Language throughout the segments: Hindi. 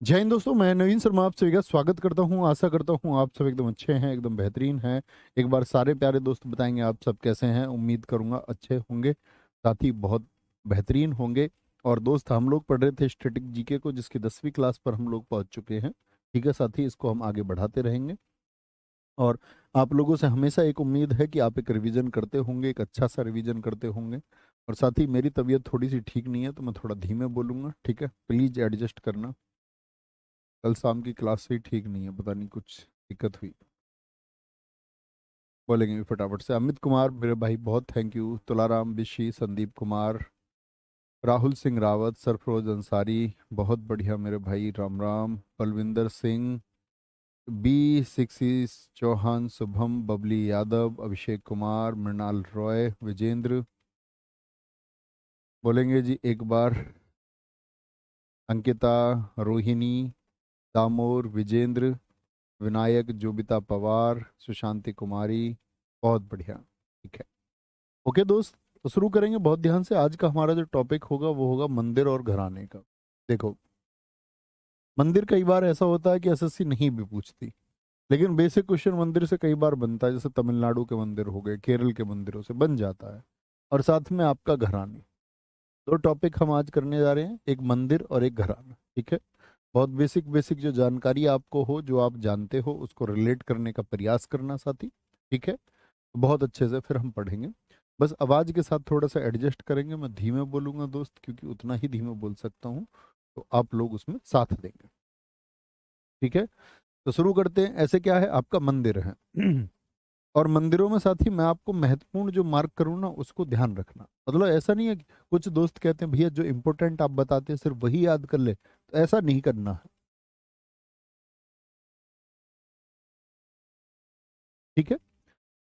जय हिंद दोस्तों, मैं नवीन शर्मा आप सभी का स्वागत करता हूं। आशा करता हूं आप सब एकदम अच्छे हैं, एकदम बेहतरीन हैं। एक बार सारे प्यारे दोस्त बताएंगे आप सब कैसे हैं। उम्मीद करूंगा अच्छे होंगे, साथ ही बहुत बेहतरीन होंगे। और दोस्त, हम लोग पढ़ रहे थे स्टैटिक जीके को, जिसकी 10वीं क्लास पर हम लोग पहुंच चुके हैं। ठीक है, साथ ही इसको हम आगे बढ़ाते रहेंगे। और आप लोगों से हमेशा एक उम्मीद है कि आप एक रिवीजन करते होंगे, एक अच्छा सा रिवीजन करते होंगे। और साथ ही मेरी तबीयत थोड़ी सी ठीक नहीं है, तो मैं थोड़ा धीमे बोलूंगा, ठीक है, प्लीज एडजस्ट करना। कल शाम की क्लास से ही ठीक नहीं है, पता नहीं कुछ दिक्कत हुई। बोलेंगे भी फटाफट से। अमित कुमार मेरे भाई, बहुत थैंक यू। तुलाराम बिशी, संदीप कुमार, राहुल सिंह रावत, सरफरोज अंसारी, बहुत बढ़िया मेरे भाई, राम राम। Balwinder Singh, B six Chauhan, Shubham, Babli Yadav, Abhishek Kumar, Mrinal Roy, Vijendra. बोलेंगे जी एक बार। अंकिता, रोहिणी, दामोर, विजेंद्र, विनायक, जोबिता पवार, सुशांति कुमारी, बहुत बढ़िया। ठीक है, ओके दोस्त, तो शुरू करेंगे बहुत ध्यान से। आज का हमारा जो टॉपिक होगा वो होगा मंदिर और घराने का। देखो, मंदिर कई बार ऐसा होता है कि एसएससी नहीं भी पूछती, लेकिन बेसिक क्वेश्चन मंदिर से कई बार बनता है। जैसे तमिलनाडु के मंदिर हो गए, केरल के मंदिरों से बन जाता है। और साथ में आपका घराने। दो टॉपिक हम आज करने जा रहे हैं, एक मंदिर और एक घराना। ठीक है, बहुत बेसिक बेसिक जो जानकारी आपको हो, जो आप जानते हो, उसको रिलेट करने का प्रयास करना साथी। ठीक है, बहुत अच्छे से फिर हम पढ़ेंगे। बस आवाज़ के साथ थोड़ा सा एडजस्ट करेंगे, मैं धीमे बोलूंगा दोस्त, क्योंकि उतना ही धीमे बोल सकता हूँ, तो आप लोग उसमें साथ देंगे। ठीक है, तो शुरू करते हैं। ऐसे क्या है, आपका मंदिर है और मंदिरों में साथ ही मैं आपको महत्वपूर्ण जो मार्क करूँ ना, उसको ध्यान रखना। मतलब ऐसा नहीं है कि कुछ दोस्त कहते हैं भैया जो इंपॉर्टेंट आप बताते हैं सिर्फ वही याद कर ले, तो ऐसा नहीं करना है। ठीक है,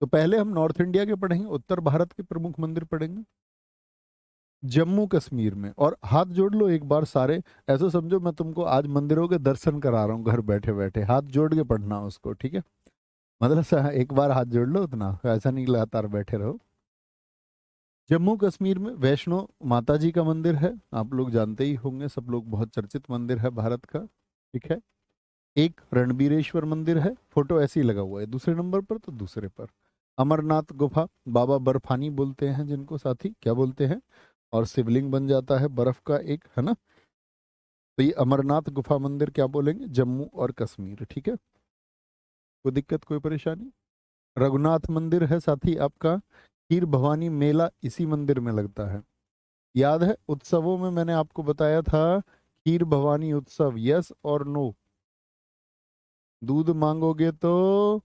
तो पहले हम नॉर्थ इंडिया के पढ़ेंगे, उत्तर भारत के प्रमुख मंदिर पढ़ेंगे जम्मू कश्मीर में। और हाथ जोड़ लो एक बार सारे। ऐसा समझो मैं तुमको आज मंदिरों के दर्शन करा रहा हूँ, घर बैठे बैठे हाथ जोड़ के पढ़ना उसको। ठीक है, मतलब एक बार हाथ जोड़ लो, उतना ऐसा नहीं लगातार बैठे रहो। जम्मू कश्मीर में वैष्णो माता जी का मंदिर है, आप लोग जानते ही होंगे, सब लोग, बहुत चर्चित मंदिर है भारत का। ठीक है, एक रणबीरेश्वर मंदिर है, फोटो ऐसे ही लगा हुआ है दूसरे नंबर पर, तो दूसरे पर अमरनाथ गुफा, बाबा बर्फानी बोलते हैं जिनको, साथी क्या बोलते हैं, और शिवलिंग बन जाता है बर्फ का एक, है ना। तो ये अमरनाथ गुफा मंदिर क्या बोलेंगे, जम्मू और कश्मीर। ठीक है, कोई दिक्कत, कोई परेशानी। रघुनाथ मंदिर है साथी आपका। खीर भवानी मेला इसी मंदिर में लगता है। याद है उत्सवों में मैंने आपको बताया था, खीर भवानी उत्सव, यस और नो। दूध मांगोगे तो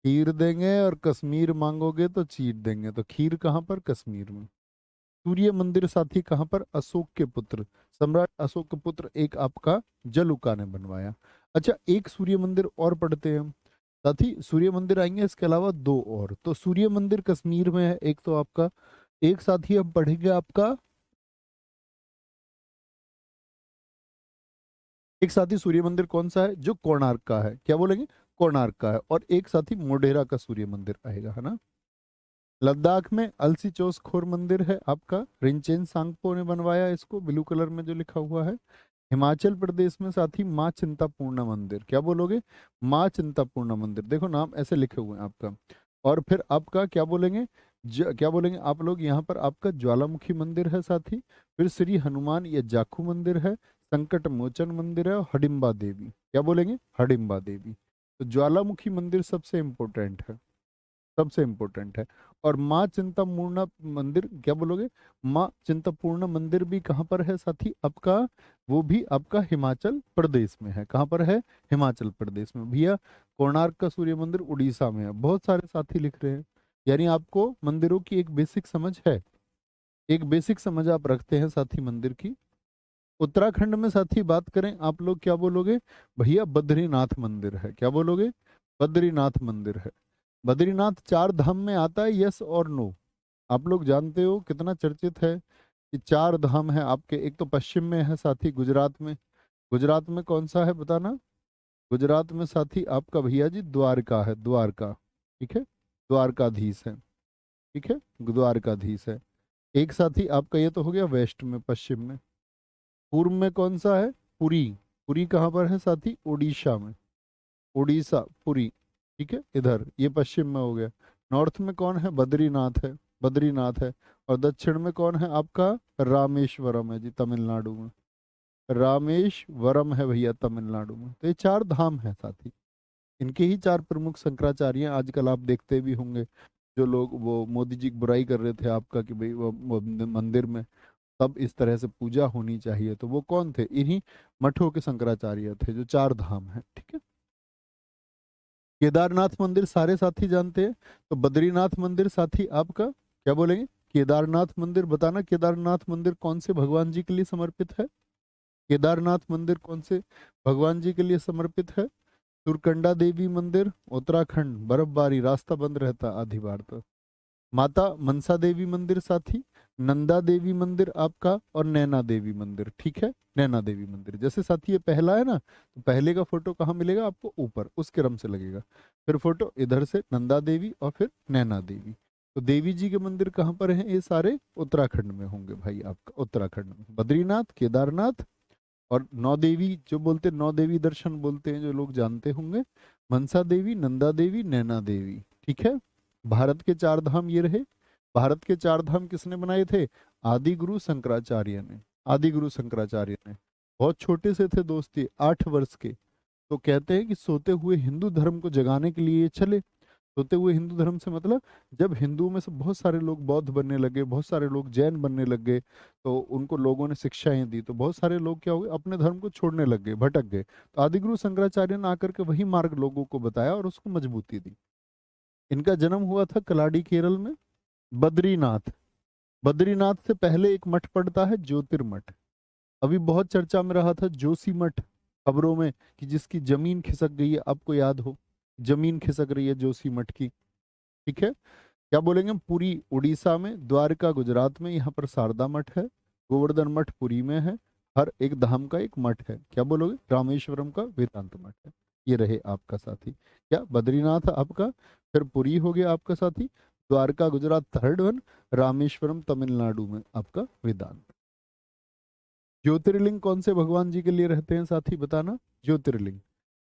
खीर देंगे, और कश्मीर मांगोगे तो चीट देंगे। तो खीर कहाँ पर, कश्मीर में। सूर्य मंदिर साथी कहाँ पर, अशोक के पुत्र, सम्राट अशोक के पुत्र एक आपका जलुका ने बनवाया। अच्छा, एक सूर्य मंदिर और पढ़ते हैं हम साथी। सूर्य मंदिर आएंगे, इसके अलावा दो और। तो सूर्य मंदिर कश्मीर में है एक, तो आपका एक साथी हम पढ़ेंगे आपका, एक साथी सूर्य मंदिर कौन सा है, जो कोणार्क का है, क्या बोलेंगे, कोणार्क का है। और एक साथी मोढेरा का सूर्य मंदिर आएगा, है ना। लद्दाख में अलसी चोस खोर मंदिर है आपका, रिंचेन सांगपो ने बनवाया इसको, ब्लू कलर में जो लिखा हुआ है। हिमाचल प्रदेश में साथी माँ चिंतापूर्णा मंदिर, क्या बोलोगे, माँ चिंतापूर्णा मंदिर, देखो नाम ऐसे लिखे हुए हैं आपका। और फिर आपका क्या बोलेंगे, क्या बोलेंगे आप लोग, यहाँ पर आपका ज्वालामुखी मंदिर है साथी। फिर श्री हनुमान या जाखू मंदिर है, संकट मोचन मंदिर है, और हडिम्बा देवी, क्या बोलेंगे, हडिम्बा देवी। तो ज्वालामुखी मंदिर सबसे इम्पोर्टेंट है, सबसे इम्पोर्टेंट है। और माँ चिंतापूर्णा मंदिर क्या बोलोगे, माँ चिंतापूर्णा मंदिर भी कहाँ पर है साथी आपका, वो भी आपका हिमाचल प्रदेश में है। कहाँ पर है, हिमाचल प्रदेश में। भैया कोणार्क का सूर्य मंदिर उड़ीसा में है, बहुत सारे साथी लिख रहे हैं। यानी आपको मंदिरों की एक बेसिक समझ है, एक बेसिक समझ आप रखते हैं साथी मंदिर की। उत्तराखंड में साथी बात करें, आप लोग क्या बोलोगे, भैया बद्रीनाथ मंदिर है, क्या बोलोगे, बद्रीनाथ मंदिर है। बद्रीनाथ चार धाम में आता है, यस और नो। आप लोग जानते हो कितना चर्चित है कि चार धाम है आपके। एक तो पश्चिम में है साथी, गुजरात में। गुजरात में कौन सा है बताना, गुजरात में साथी आपका भैया जी द्वारका है, द्वारका। ठीक है, द्वारकाधीश है। ठीक है, द्वारकाधीश है। एक साथी आपका, ये तो हो गया वेस्ट में, पश्चिम में। पूर्व में कौन सा है, पुरी, पुरी कहाँ पर है साथी? उड़ीसा में, उड़ीसा पुरी, ठीक है, इधर ये पश्चिम में हो गया। नॉर्थ में कौन है? बद्रीनाथ है, बद्रीनाथ है। और दक्षिण में कौन है आपका? रामेश्वरम है जी, तमिलनाडु में। रामेश्वरम है भैया तमिलनाडु में। तो ये चार धाम है साथी, इनके ही चार प्रमुख शंकराचार्य हैं। आजकल आप देखते भी होंगे जो लोग वो मोदी जी की बुराई कर रहे थे आपका कि भाई वो मंदिर में तब इस तरह से पूजा होनी चाहिए, तो वो कौन थे? इन्हीं मठों के शंकराचार्य थे जो चार धाम है, ठीक है। केदारनाथ मंदिर सारे साथी जानते हैं, तो बद्रीनाथ मंदिर साथी आपका क्या बोलेंगे? केदारनाथ मंदिर बताना, केदारनाथ मंदिर कौन से भगवान जी के लिए समर्पित है? केदारनाथ मंदिर कौन से भगवान जी के लिए समर्पित है? तुरकंडा देवी मंदिर उत्तराखंड, बर्फबारी रास्ता बंद रहता आधी बार तो। माता मनसा देवी मंदिर साथी, नंदा देवी मंदिर आपका, और नैना देवी मंदिर, ठीक है। नैना देवी मंदिर जैसे साथी ये पहला है ना, तो पहले का फोटो कहाँ मिलेगा आपको? ऊपर उस क्रम से लगेगा। फिर फोटो इधर से नंदा देवी और फिर नैना देवी। तो देवी जी के मंदिर कहाँ पर हैं? ये सारे उत्तराखंड में होंगे भाई आपका, उत्तराखंड में बद्रीनाथ, केदारनाथ और नौ देवी जो बोलते हैं, नौ देवी दर्शन बोलते हैं जो लोग जानते होंगे, मनसा देवी, नंदा देवी, नैना देवी, ठीक है। भारत के चार धाम ये रहे। भारत के चार धाम किसने बनाए थे? आदि गुरु शंकराचार्य ने, आदि गुरु शंकराचार्य ने। बहुत छोटे से थे दोस्त ये, 8 वर्ष के। तो कहते हैं कि सोते हुए हिंदू धर्म को जगाने के लिए ये चले। सोते हुए हिंदू धर्म से मतलब जब हिंदुओं में से बहुत सारे लोग बौद्ध बनने लगे, बहुत सारे लोग जैन बनने लग गए, तो उनको लोगों ने शिक्षाएं दी, तो बहुत सारे लोग क्या हो गए? अपने धर्म को छोड़ने लग गए, भटक गए। तो आदिगुरु शंकराचार्य ने आकर के वही मार्ग लोगों को बताया और उसको मजबूती दी। इनका जन्म हुआ था कलाडी केरल में, बद्रीनाथ। बद्रीनाथ से पहले एक मठ पड़ता है ज्योतिर्मठ। अभी बहुत चर्चा में रहा था जोशी मठ खबरों में, कि जिसकी जमीन खिसक गई है, आपको याद हो, जमीन खिसक रही है जोशी मठ की, ठीक है। क्या बोलेंगे हम? पुरी उड़ीसा में, द्वारका गुजरात में, यहाँ पर शारदा मठ है, गोवर्धन मठ पुरी में है। हर एक धाम का एक मठ है। क्या बोलोगे? रामेश्वरम का वेदांत मठ है। ये रहे आपका साथी, क्या बद्रीनाथ आपका, फिर पुरी हो गया आपका साथी, द्वारका गुजरात थर्ड वन, रामेश्वरम तमिलनाडु में आपका वेदांत। ज्योतिर्लिंग कौन से भगवान जी के लिए रहते हैं साथी बताना? ज्योतिर्लिंग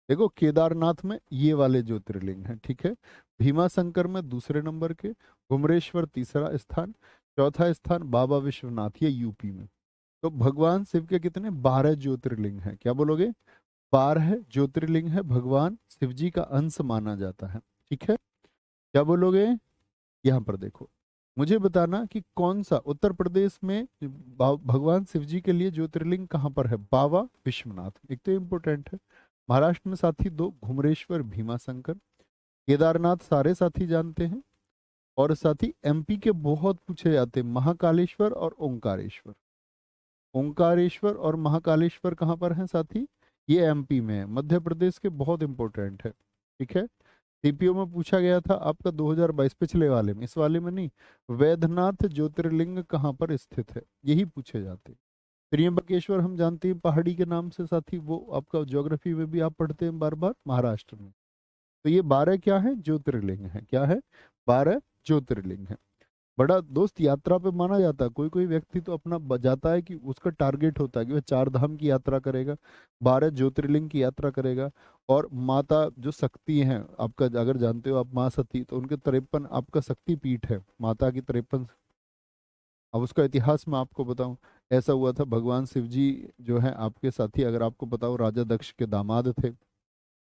देखो, केदारनाथ में ये वाले ज्योतिर्लिंग हैं, ठीक है। भीमा शंकर में दूसरे नंबर के, घुमरेश्वर तीसरा स्थान, चौथा स्थान बाबा विश्वनाथ, ये यूपी में। तो भगवान शिव के कितने? 12 ज्योतिर्लिंग हैं। क्या बोलोगे? 12 ज्योतिर्लिंग है, भगवान शिव जी का अंश माना जाता है, ठीक है। क्या बोलोगे? यहाँ पर देखो, मुझे बताना कि कौन सा उत्तर प्रदेश में भगवान शिव जी के लिए ज्योतिर्लिंग कहाँ पर है? बाबा विश्वनाथ, एक तो इम्पोर्टेंट है। महाराष्ट्र में साथी दो, घुमरेश्वर, भीमा शंकर। केदारनाथ सारे साथी जानते हैं। और साथी एमपी के बहुत पूछे जाते हैं, महाकालेश्वर और ओंकारेश्वर। ओंकारेश्वर और महाकालेश्वर कहाँ पर हैं साथी? ये एमपी में है, मध्य प्रदेश के बहुत इंपॉर्टेंट है, ठीक है। सीपीओ में पूछा गया था आपका 2022 पिछले वाले में, इस वाले में नहीं। वैद्यनाथ ज्योतिर्लिंग कहाँ पर स्थित है, यही पूछे जाते हैं। त्र्यंबकेश्वर हम जानते हैं पहाड़ी के नाम से साथी, वो आपका ज्योग्राफी में भी आप पढ़ते हैं बार बार, महाराष्ट्र में। तो ये 12 क्या है? ज्योतिर्लिंग है। क्या है? 12 ज्योतिर्लिंग है। बड़ा दोस्त यात्रा पे माना जाता है, कोई कोई व्यक्ति तो अपना जाता है कि उसका टारगेट होता है कि वह 4 धाम की यात्रा करेगा, 12 ज्योतिर्लिंग की यात्रा करेगा। और माता जो शक्ति हैं आपका, अगर जानते हो आप माँ सती, तो उनके 53 आपका शक्ति पीठ है, माता की 53। अब उसका इतिहास मैं आपको बताऊं, ऐसा हुआ था, भगवान शिव जी जो है आपके साथी, अगर आपको बताओ, राजा दक्ष के दामाद थे।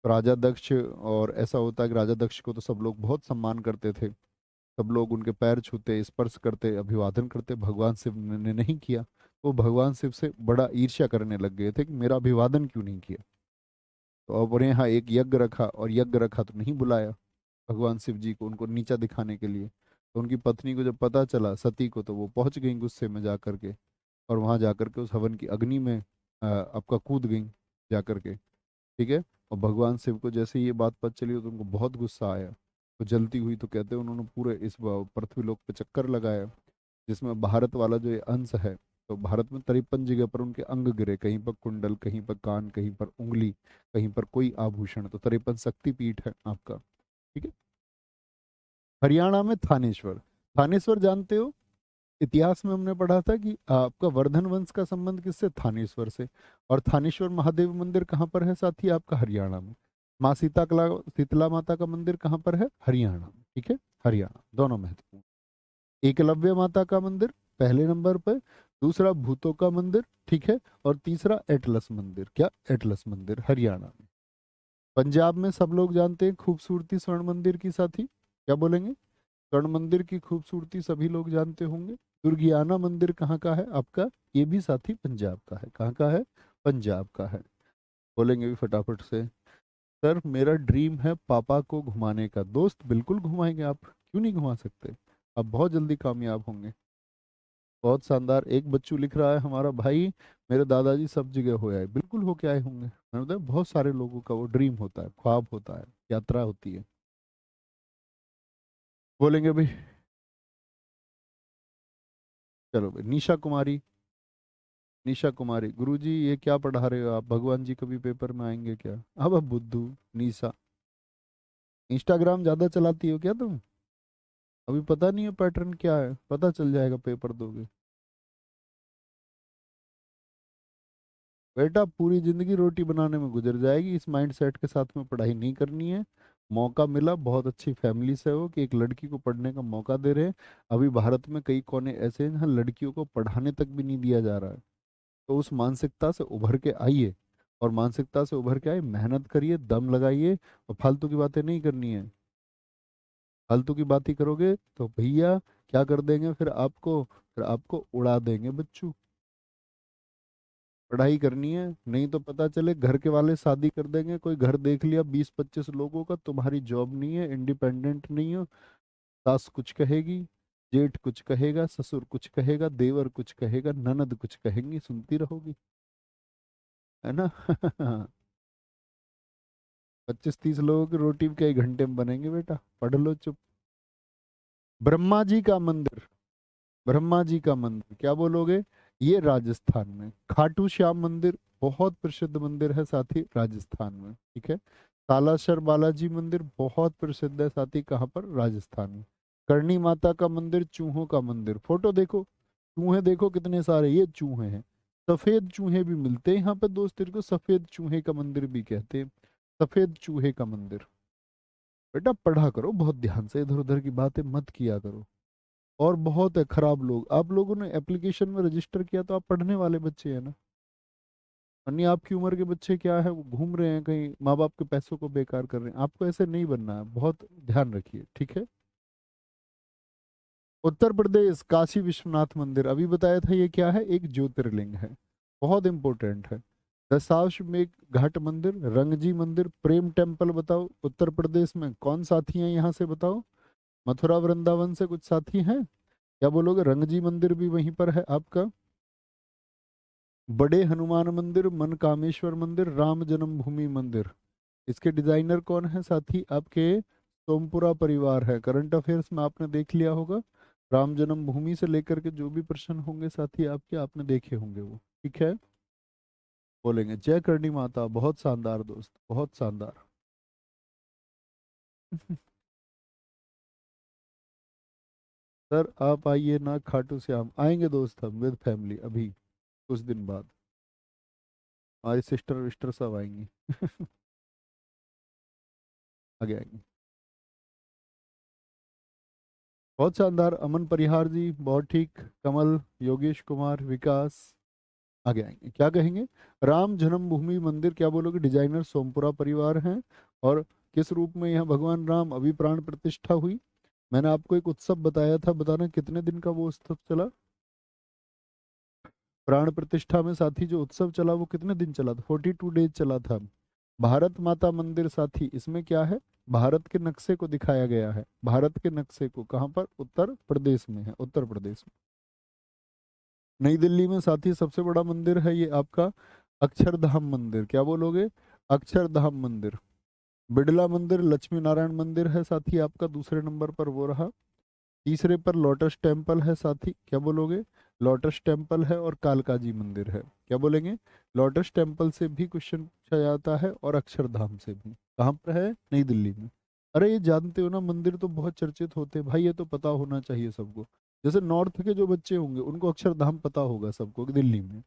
राजा दक्ष, और ऐसा होता है कि राजा दक्ष को तो सब लोग बहुत सम्मान करते थे, सब लोग उनके पैर छूते, स्पर्श करते, अभिवादन करते। भगवान शिव ने नहीं किया। वो भगवान शिव से बड़ा ईर्ष्या करने लग गए थे कि मेरा अभिवादन क्यों नहीं किया। तो अब उन्हें यहाँ एक यज्ञ रखा, और यज्ञ रखा तो नहीं बुलाया भगवान शिव जी को, उनको नीचा दिखाने के लिए। तो उनकी पत्नी को जब पता चला, सती को, तो वो पहुंच गई गुस्से में जा करके, और वहां जाकर के उस हवन की अग्नि में आपका कूद गई जा करके, ठीक है। और भगवान शिव को जैसे ही ये बात पता चली तो उनको बहुत गुस्सा आया। तो जलती हुई, तो कहते हैं उन्होंने पूरे इस पृथ्वीलोक पे चक्कर लगाया, जिसमें भारत वाला जो ये अंश है, तो भारत में 53 जगह पर उनके अंग गिरे, कहीं पर कुंडल, कहीं पर कान, कहीं पर उंगली, कहीं पर कोई आभूषण। तो 53 शक्तिपीठ है आपका, ठीक है। हरियाणा में थानेश्वर, थानेश्वर जानते हो? इतिहास में हमने पढ़ा था कि आपका वर्धन वंश का संबंध किससे, थानेश्वर से। और थानेश्वर महादेव मंदिर कहाँ पर है साथी, आपका हरियाणा में। माँ शीतला माता का मंदिर कहाँ पर है, हरियाणा में, ठीक है, हरियाणा, दोनों महत्वपूर्ण। एकलव्य माता का मंदिर पहले नंबर पर, दूसरा भूतों का मंदिर, ठीक है, और तीसरा एटलस मंदिर, क्या, एटलस मंदिर, हरियाणा में। पंजाब में सब लोग जानते हैं खूबसूरती स्वर्ण मंदिर की साथी, क्या बोलेंगे, स्वर्ण मंदिर की खूबसूरती सभी लोग जानते होंगे। दुर्गियाना मंदिर कहाँ का है आपका, ये भी साथी पंजाब का है, कहाँ का है, पंजाब का है। बोलेंगे भी फटाफट से। सर मेरा ड्रीम है पापा को घुमाने का। दोस्त बिल्कुल घुमाएंगे, आप क्यों नहीं घुमा सकते, आप बहुत जल्दी कामयाब होंगे। बहुत शानदार, एक बच्चू लिख रहा है हमारा भाई, मेरे दादाजी सब जगह हो आए, बिल्कुल होके आए होंगे। मैंने बताया बहुत सारे लोगों का वो ड्रीम होता है, ख्वाब होता है, यात्रा होती है। बोलेंगे भाई, चलो भाई, निशा कुमारी, निशा कुमारी, गुरुजी ये क्या पढ़ा रहे हो आप, भगवान जी कभी पेपर में आएंगे क्या। अब बुद्धू, निशा, इंस्टाग्राम ज्यादा चलाती हो क्या तुम, अभी पता नहीं है पैटर्न क्या है, पता चल जाएगा पेपर दोगे। बेटा पूरी जिंदगी रोटी बनाने में गुजर जाएगी, इस माइंडसेट के साथ में पढ़ाई नहीं करनी है। मौका मिला, बहुत अच्छी फैमिली से हो कि एक लड़की को पढ़ने का मौका दे रहे हैं। अभी भारत में कई कोने ऐसे हैं जहाँ लड़कियों को पढ़ाने तक भी नहीं दिया जा रहा है। तो उस मानसिकता से उभर के आइए, और मानसिकता से उभर के आइए, मेहनत करिए, दम लगाइए, और फालतू की बातें नहीं करनी है। फालतू की बातें करोगे तो भैया क्या कर देंगे, फिर आपको उड़ा देंगे बच्चू। पढ़ाई करनी है, नहीं तो पता चले घर के वाले शादी कर देंगे, कोई घर देख लिया 20-25 लोगों का, तुम्हारी जॉब नहीं है, इंडिपेंडेंट नहीं हो। सास कुछ कहेगी, जेठ कुछ कहेगा, ससुर कुछ कहेगा, देवर कुछ कहेगा, ननद कुछ कहेंगी, सुनती रहोगी, है ना। 25-30 लोगों की रोटी कई घंटे में बनेंगे बेटा, पढ़ लो चुप। ब्रह्मा जी का मंदिर, ब्रह्मा जी का मंदिर क्या बोलोगे, ये राजस्थान में। खाटू श्याम मंदिर बहुत प्रसिद्ध मंदिर है साथी, राजस्थान में, ठीक है। सालासर बालाजी मंदिर बहुत प्रसिद्ध है साथी, कहाँ पर, राजस्थान में। करणी माता का मंदिर, चूहों का मंदिर, फोटो देखो, चूहे देखो कितने सारे, ये चूहे हैं। सफेद चूहे भी मिलते हैं यहाँ पे दोस्त, तेरे को सफेद चूहे का मंदिर भी कहते हैं, सफेद चूहे का मंदिर। बेटा पढ़ा करो बहुत ध्यान से, इधर उधर की बातें मत किया करो। और बहुत है खराब लोग, आप लोगों ने एप्लीकेशन में रजिस्टर किया तो आप पढ़ने वाले बच्चे हैं ना, अन्य आपकी उम्र के बच्चे क्या है, वो घूम रहे हैं कहीं, माँ बाप के पैसों को बेकार कर रहे हैं। आपको ऐसे नहीं बनना है, बहुत ध्यान रखिए, ठीक है। उत्तर प्रदेश काशी विश्वनाथ मंदिर, अभी बताया था, ये क्या है, एक ज्योतिर्लिंग है, बहुत इंपॉर्टेंट है। दशाश्वमेध घाट मंदिर, रंगजी मंदिर, प्रेम टेम्पल, बताओ उत्तर प्रदेश में कौन साथी हैं यहाँ से, बताओ। मथुरा वृंदावन से कुछ साथी हैं, क्या बोलोगे, रंगजी मंदिर भी वहीं पर है आपका। बड़े हनुमान मंदिर, मनकामेश्वर मंदिर, राम जन्मभूमि मंदिर, इसके डिजाइनर कौन है साथी, आपके सोमपुरा परिवार है। करंट अफेयर्स में आपने देख लिया होगा, राम जन्मभूमि से लेकर के जो भी प्रश्न होंगे साथी आपके, आपने देखे होंगे वो, ठीक है। बोलेंगे जय करणी माता, बहुत शानदार दोस्त, बहुत शानदार। सर आप आइए ना खाटू श्याम, आएंगे दोस्त हम विद फैमिली अभी कुछ दिन बाद, हमारी सिस्टर विस्टर सब आएंगी। आगे आएंगे। बहुत शानदार, अमन परिहार जी बहुत ठीक, कमल, योगेश कुमार, विकास, आगे आएंगे। क्या कहेंगे, राम जन्मभूमि मंदिर, क्या बोलोगे, डिजाइनर सोमपुरा परिवार हैं। और किस रूप में यहाँ भगवान राम अभी प्राण प्रतिष्ठा हुई। मैंने आपको एक उत्सव बताया था, बताना कितने दिन का वो उत्सव चला, प्राण प्रतिष्ठा में साथी जो उत्सव चला वो कितने दिन चला था, 42 डेज चला था। भारत माता मंदिर साथी, इसमें क्या है, भारत के नक्शे को दिखाया गया है, भारत के नक्शे को, कहाँ पर, उत्तर प्रदेश में है, उत्तर प्रदेश में। नई दिल्ली में साथी सबसे बड़ा मंदिर है ये आपका अक्षरधाम मंदिर, क्या बोलोगे, अक्षरधाम मंदिर। बिड़ला मंदिर, लक्ष्मी नारायण मंदिर है साथी आपका, दूसरे नंबर पर वो रहा। तीसरे पर लोटस टेम्पल है साथी, क्या बोलोगे, लोटस टेम्पल है, और कालकाजी मंदिर है, क्या बोलेंगे। लोटस टेम्पल से भी क्वेश्चन पूछा जाता है, और अक्षरधाम से भी, कहाँ पर है, नई दिल्ली में। अरे ये जानते हो ना, मंदिर तो बहुत चर्चित होते हैं भाई, ये तो पता होना चाहिए सबको। जैसे नॉर्थ के जो बच्चे होंगे उनको अक्षरधाम पता होगा सबको कि दिल्ली में,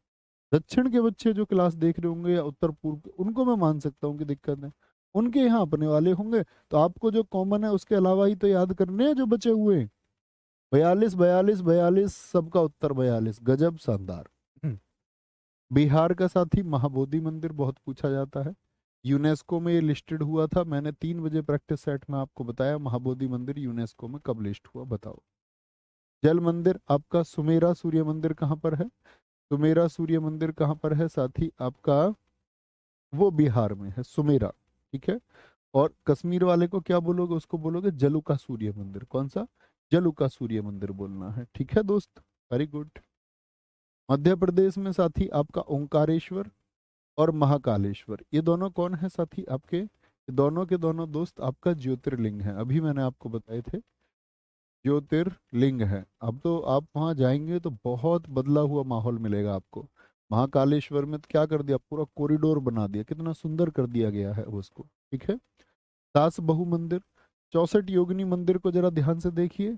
दक्षिण के बच्चे जो क्लास देख रहे होंगे या उत्तर पूर्व के, उनको मैं मान सकता हूँ कि दिक्कत है, उनके यहाँ अपने वाले होंगे। तो आपको जो कॉमन है उसके अलावा ही तो याद करने हैं जो बचे हुए हैं। 42 42 42, सबका उत्तर 42, गजब शानदार। हम्म। बिहार का साथी महाबोधि मंदिर बहुत पूछा जाता है, यूनेस्को में ये लिस्टेड हुआ था, मैंने 3 बजे प्रैक्टिस सेट में आपको बताया महाबोधि मंदिर यूनेस्को में कब लिस्ट हुआ, बताओ। जल मंदिर आपका सुमेरा सूर्य मंदिर कहाँ पर है, सुमेरा सूर्य मंदिर कहाँ पर है साथी आपका, वो बिहार में है सुमेरा, ठीक है। और कश्मीर वाले को क्या बोलोगे, उसको बोलोगे जलुका सूर्य मंदिर, कौन सा, जलुका सूर्य मंदिर बोलना है, ठीक है दोस्त, वेरी गुड। मध्य प्रदेश में साथी आपका ओंकारेश्वर और महाकालेश्वर, ये दोनों कौन है साथी आपके, ये दोनों के दोनों दोस्त आपका ज्योतिर्लिंग है, अभी मैंने आपको बताए थे ज्योतिर्लिंग है। अब तो आप वहां जाएंगे तो बहुत बदला हुआ माहौल मिलेगा आपको। महाकालेश्वर में तो क्या कर दिया, पूरा कॉरिडोर बना दिया, कितना सुंदर कर दिया गया है उसको, ठीक है। सास बहु मंदिर, 64 योगिनी मंदिर को जरा ध्यान से देखिए।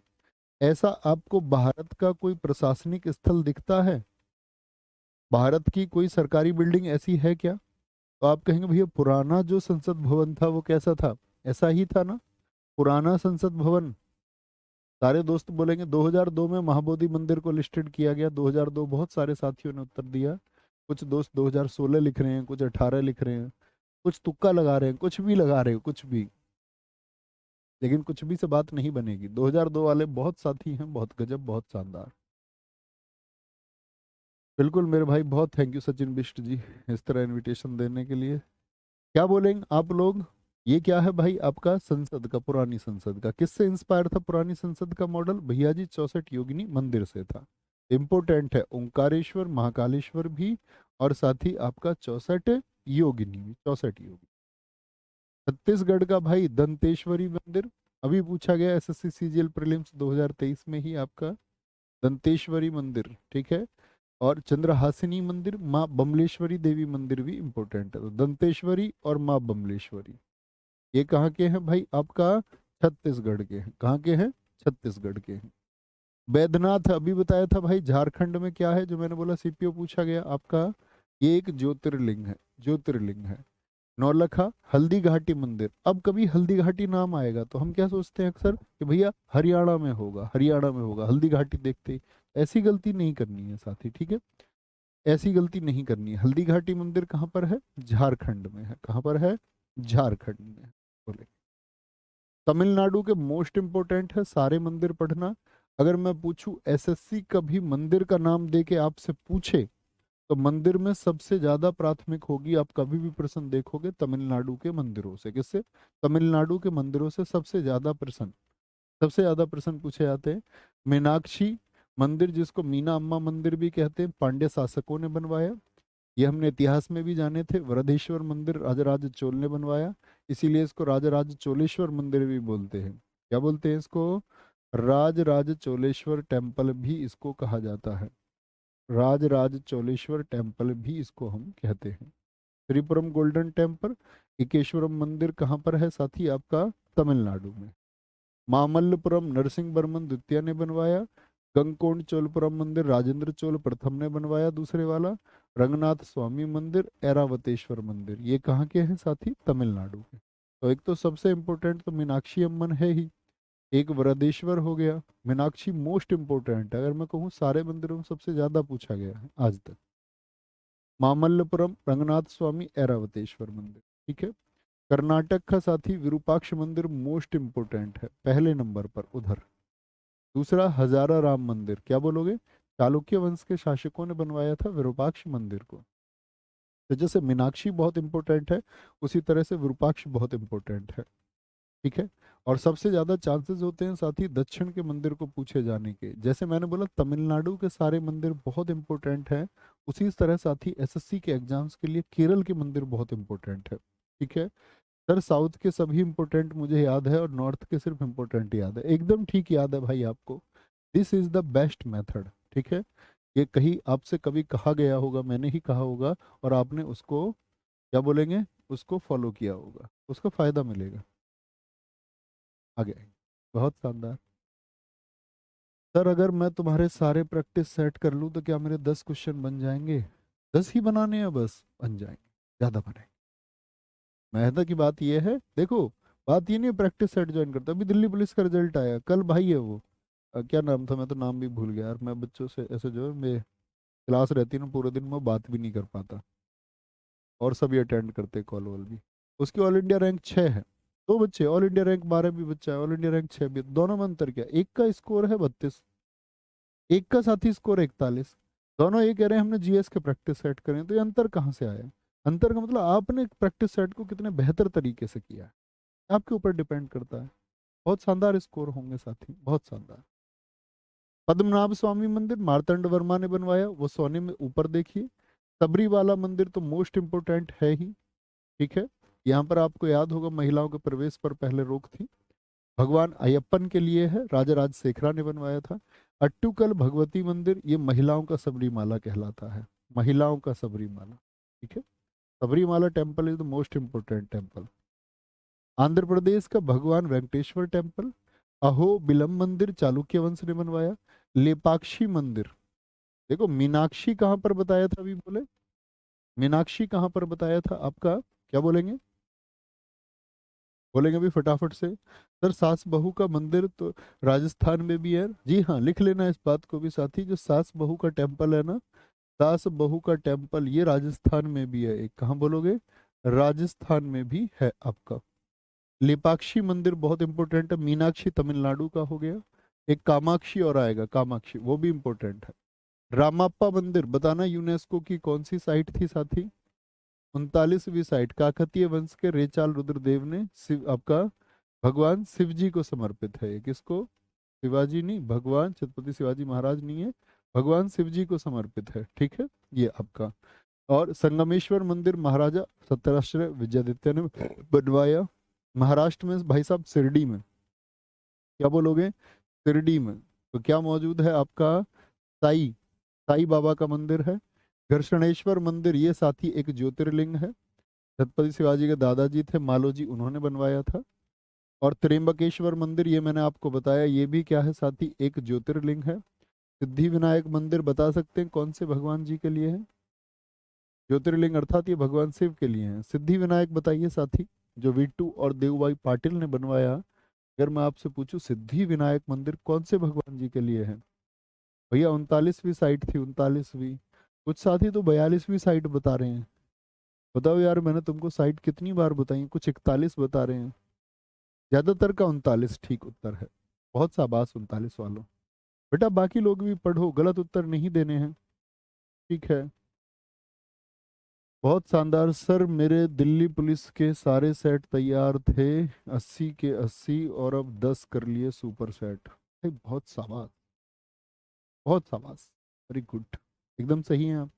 ऐसा आपको भारत का कोई प्रशासनिक स्थल दिखता है, भारत की कोई सरकारी बिल्डिंग ऐसी है क्या? तो आप कहेंगे भैया पुराना जो संसद भवन था वो कैसा था, ऐसा ही था ना, पुराना संसद भवन। सारे दोस्त बोलेंगे 2002 में महाबोधि मंदिर को लिस्टेड किया गया, 2002, बहुत सारे साथियों ने उत्तर दिया। कुछ दोस्त 2016 लिख रहे हैं, कुछ 18 लिख रहे हैं, कुछ तुक्का लगा रहे हैं, कुछ भी लगा रहे हैं, कुछ भी, लेकिन कुछ भी से बात नहीं बनेगी। 2002 वाले बहुत साथी हैं, बहुत गजब, बहुत शानदार। बिल्कुल मेरे भाई, बहुत थैंक यू सचिन बिष्ट जी इस तरह इनविटेशन देने के लिए। क्या बोलेंगे आप लोग, ये क्या है भाई आपका संसद का, पुरानी संसद का, किससे इंस्पायर था पुरानी संसद का मॉडल, भैया जी 64 योगिनी मंदिर से था। इंपोर्टेंट है, ओंकारेश्वर महाकालेश्वर भी, और साथ ही आपका 64 योगिनी भी, 64 योगी। छत्तीसगढ़ का भाई दंतेश्वरी मंदिर, अभी पूछा गया एसएससी सीजीएल प्रीलिम्स 2023 में ही आपका, दंतेश्वरी मंदिर, ठीक है। और चंद्रहासिनी मंदिर, माँ बमलेश्वरी देवी मंदिर भी इंपॉर्टेंट है। तो दंतेश्वरी और माँ बमलेश्वरी ये कहाँ के हैं भाई आपका, छत्तीसगढ़ के हैं, कहाँ के हैं, छत्तीसगढ़ के हैं। बैद्यनाथ अभी बताया था भाई झारखंड में क्या है, जो मैंने बोला सीपीओ पूछा गया आपका, ये एक ज्योतिर्लिंग है, ज्योतिर्लिंग है। नौलखा हल्दी घाटी मंदिर, अब कभी हल्दी घाटी नाम आएगा तो हम क्या सोचते हैं अक्सर कि भैया हरियाणा में होगा, हरियाणा में होगा, हल्दी घाटी देखते ही। ऐसी गलती नहीं करनी है साथी, ठीक है, ऐसी गलती नहीं करनी है। हल्दी घाटी मंदिर कहाँ पर है, झारखंड में है, कहाँ पर है, झारखंड में है। बोले तमिलनाडु के मोस्ट इंपोर्टेंट है सारे मंदिर पढ़ना। अगर मैं पूछूं एसएससी कभी मंदिर का नाम दे के आपसे पूछे, तो मंदिर में सबसे ज्यादा प्राथमिक होगी, आप कभी भी प्रश्न देखोगे तमिलनाडु के मंदिरों से, किससे, तमिलनाडु के मंदिरों से सबसे ज्यादा प्रश्न, सबसे ज्यादा प्रश्न पूछे जाते हैं। मीनाक्षी मंदिर, जिसको मीना अम्मा मंदिर भी कहते हैं, पांड्य शासकों ने बनवाया, ये हमने इतिहास में भी जाने थे। वृद्धेश्वर मंदिर राजराज चोल ने बनवाया, इसीलिए इसको राजराज चोलेश्वर मंदिर भी बोलते हैं। क्या बोलते हैं इसको, राजराज चोलेश्वर टेम्पल भी इसको कहा जाता है, राजराज चोलेश्वर टेम्पल भी इसको हम कहते हैं। त्रिपुरम गोल्डन टेम्पल, इकेश्वरम मंदिर कहाँ पर है साथी आपका, तमिलनाडु में। मामल्लपुरम नरसिंह वर्मन द्वितीय ने बनवाया। गंगकोंड चोलपुरम मंदिर राजेंद्र चोल प्रथम ने बनवाया, दूसरे वाला। रंगनाथ स्वामी मंदिर, ऐरावतेश्वर मंदिर, ये कहाँ के हैं साथी, तमिलनाडु के। तो एक तो सबसे इंपॉर्टेंट तो मीनाक्षी अम्मन है ही, एक वृद्धेश्वर हो गया, मीनाक्षी मोस्ट इंपॉर्टेंट है, अगर मैं कहूँ सारे मंदिरों में सबसे ज्यादा पूछा गया है आज तक। मामल्लपुरम रंगनाथ स्वामी ऐरावतेश्वर मंदिर, ठीक है। कर्नाटक का साथी विरूपाक्ष मंदिर मोस्ट इंपोर्टेंट है, पहले नंबर पर उधर। दूसरा हजारा राम मंदिर, क्या बोलोगे, चालुक्य वंश के शासकों ने बनवाया था विरूपाक्ष मंदिर को। तो जैसे मीनाक्षी बहुत इंपॉर्टेंट है, उसी तरह से विरूपाक्ष बहुत इंपॉर्टेंट है, ठीक है। और सबसे ज्यादा चांसेस होते हैं साथ ही दक्षिण के मंदिर को पूछे जाने के, जैसे मैंने बोला तमिलनाडु के सारे मंदिर बहुत इंपॉर्टेंट हैं, उसी तरह साथ ही एसएससी के एग्जाम्स के लिए केरल के मंदिर बहुत इंपॉर्टेंट है, ठीक है। सर साउथ के सभी इंपॉर्टेंट मुझे याद है और नॉर्थ के सिर्फ इंपॉर्टेंट याद है, एकदम ठीक याद है भाई आपको। This is the best method, ठीक है। ये कहीं आपसे कभी कहा गया होगा, मैंने ही कहा होगा, और आपने उसको क्या बोलेंगे, उसको फॉलो किया होगा, उसका फायदा मिलेगा आगे। बहुत शानदार। सर अगर मैं तुम्हारे सारे प्रैक्टिस सेट कर लूँ तो क्या मेरे 10 क्वेश्चन बन जाएंगे? 10 ही बनाने हैं बस, बन जाएंगे, ज़्यादा बनाएंगे। मेहनत की बात ये है, देखो बात ये नहीं प्रैक्टिस सेट ज्वाइन करता। अभी दिल्ली पुलिस का रिजल्ट आया कल, भाई है वो क्या नाम था, मैं तो नाम भी भूल गया यार। मैं बच्चों से ऐसे जो है, मैं क्लास रहती है ना पूरे दिन, मैं बात भी नहीं कर पाता और सभी अटेंड करते कॉल वॉल भी। उसकी ऑल इंडिया रैंक 6 है। दो बच्चे ऑल इंडिया रैंक 12 भी बच्चा है, ऑल इंडिया रैंक 6 भी। दोनों में अंतर क्या, एक का स्कोर है 32, एक का साथी स्कोर 41। दोनों ये कह रहे हैं हमने जीएस के प्रैक्टिस सेट करें, तो ये अंतर कहाँ से आया? अंतर का मतलब आपने प्रैक्टिस सेट को कितने बेहतर तरीके से किया है, आपके ऊपर डिपेंड करता है। बहुत शानदार स्कोर होंगे साथी, बहुत शानदार। पद्मनाभ स्वामी मंदिर मार्तंड वर्मा ने बनवाया, वो सोने में ऊपर देखिए। सबरी वाला मंदिर तो मोस्ट इम्पोर्टेंट है ही, ठीक है। यहाँ पर आपको याद होगा महिलाओं के प्रवेश पर पहले रोक थी। भगवान अयप्पन के लिए है, राजा राजशेखरा ने बनवाया था। अट्टुकल भगवती मंदिर, ये महिलाओं का सबरीमाला कहलाता है, महिलाओं का सबरीमाला, ठीक है। Sabarimala temple is the most important temple. Andhra Pradesh का भगवान वेंकटेश्वर टेम्पल। अहोबिलम मंदिर चालुक्य वंश ने बनवाया। लेपाक्षी मंदिर, देखो मीनाक्षी कहाँ पर बताया था अभी बोले, मीनाक्षी कहाँ पर बताया था आपका, क्या बोलेंगे? बोलेंगे अभी फटाफट से। सर सास बहू का मंदिर तो राजस्थान में भी है, जी हाँ, लिख लेना इस बात को भी साथी। जो सास बहू का टेम्पल है ना, सास बहू का टेम्पल ये राजस्थान में भी है। एक कहाँ बोलोगे, राजस्थान में भी है आपका। लेपाक्षी मंदिर बहुत इंपॉर्टेंट है। मीनाक्षी तमिलनाडु का हो गया। एक कामाक्षी और आएगा, कामाक्षी वो भी इंपॉर्टेंट है। रामाप्पा मंदिर बताना यूनेस्को की कौन सी साइट थी साथी? 39वीं साइट, काकतीय वंश के रेचाल रुद्रदेव ने शिव आपका भगवान शिव जी को समर्पित है। ये किसको? शिवाजी नहीं, भगवान छत्रपति शिवाजी महाराज नहीं है, भगवान शिव जी को समर्पित है, ठीक है ये आपका। और संगमेश्वर मंदिर महाराजा सत्याश्रय विजयादित्य ने बनवाया। महाराष्ट्र में भाई साहब शिरडी में, क्या बोलोगे, शिरडी में तो क्या मौजूद है आपका? साई, साई बाबा का मंदिर है। घर्षणेश्वर मंदिर ये साथी एक ज्योतिर्लिंग है, छत्रपति शिवाजी के दादाजी थे मालोजी, उन्होंने बनवाया था। और त्र्यंबकेश्वर मंदिर ये मैंने आपको बताया, ये भी क्या है साथी, एक ज्योतिर्लिंग है। सिद्धि विनायक मंदिर बता सकते हैं कौन से भगवान जी के लिए है? ज्योतिर्लिंग अर्थात ये भगवान शिव के लिए है। सिद्धि विनायक बताइए साथी, जो वीटू और देवबाई पाटिल ने बनवाया। अगर मैं आपसे पूछूं सिद्धि विनायक मंदिर कौन से भगवान जी के लिए है? भैया 39वीं साइट थी, 39वीं। कुछ साथी तो 42वीं साइट बता रहे हैं। बताओ यार मैंने तुमको साइट कितनी बार बताई, कुछ 41 बता रहे हैं। ज्यादातर का 39 ठीक उत्तर है। बहुत शाबाश 39 वालों। बेटा बाकी लोग भी पढ़ो, गलत उत्तर नहीं देने हैं, ठीक है। बहुत शानदार सर, मेरे दिल्ली पुलिस के सारे सेट तैयार थे, 80 के 80 और अब 10 कर लिए सुपर सेट। बहुत शाबाश, बहुत शाबाश, वेरी गुड, एकदम सही है आप,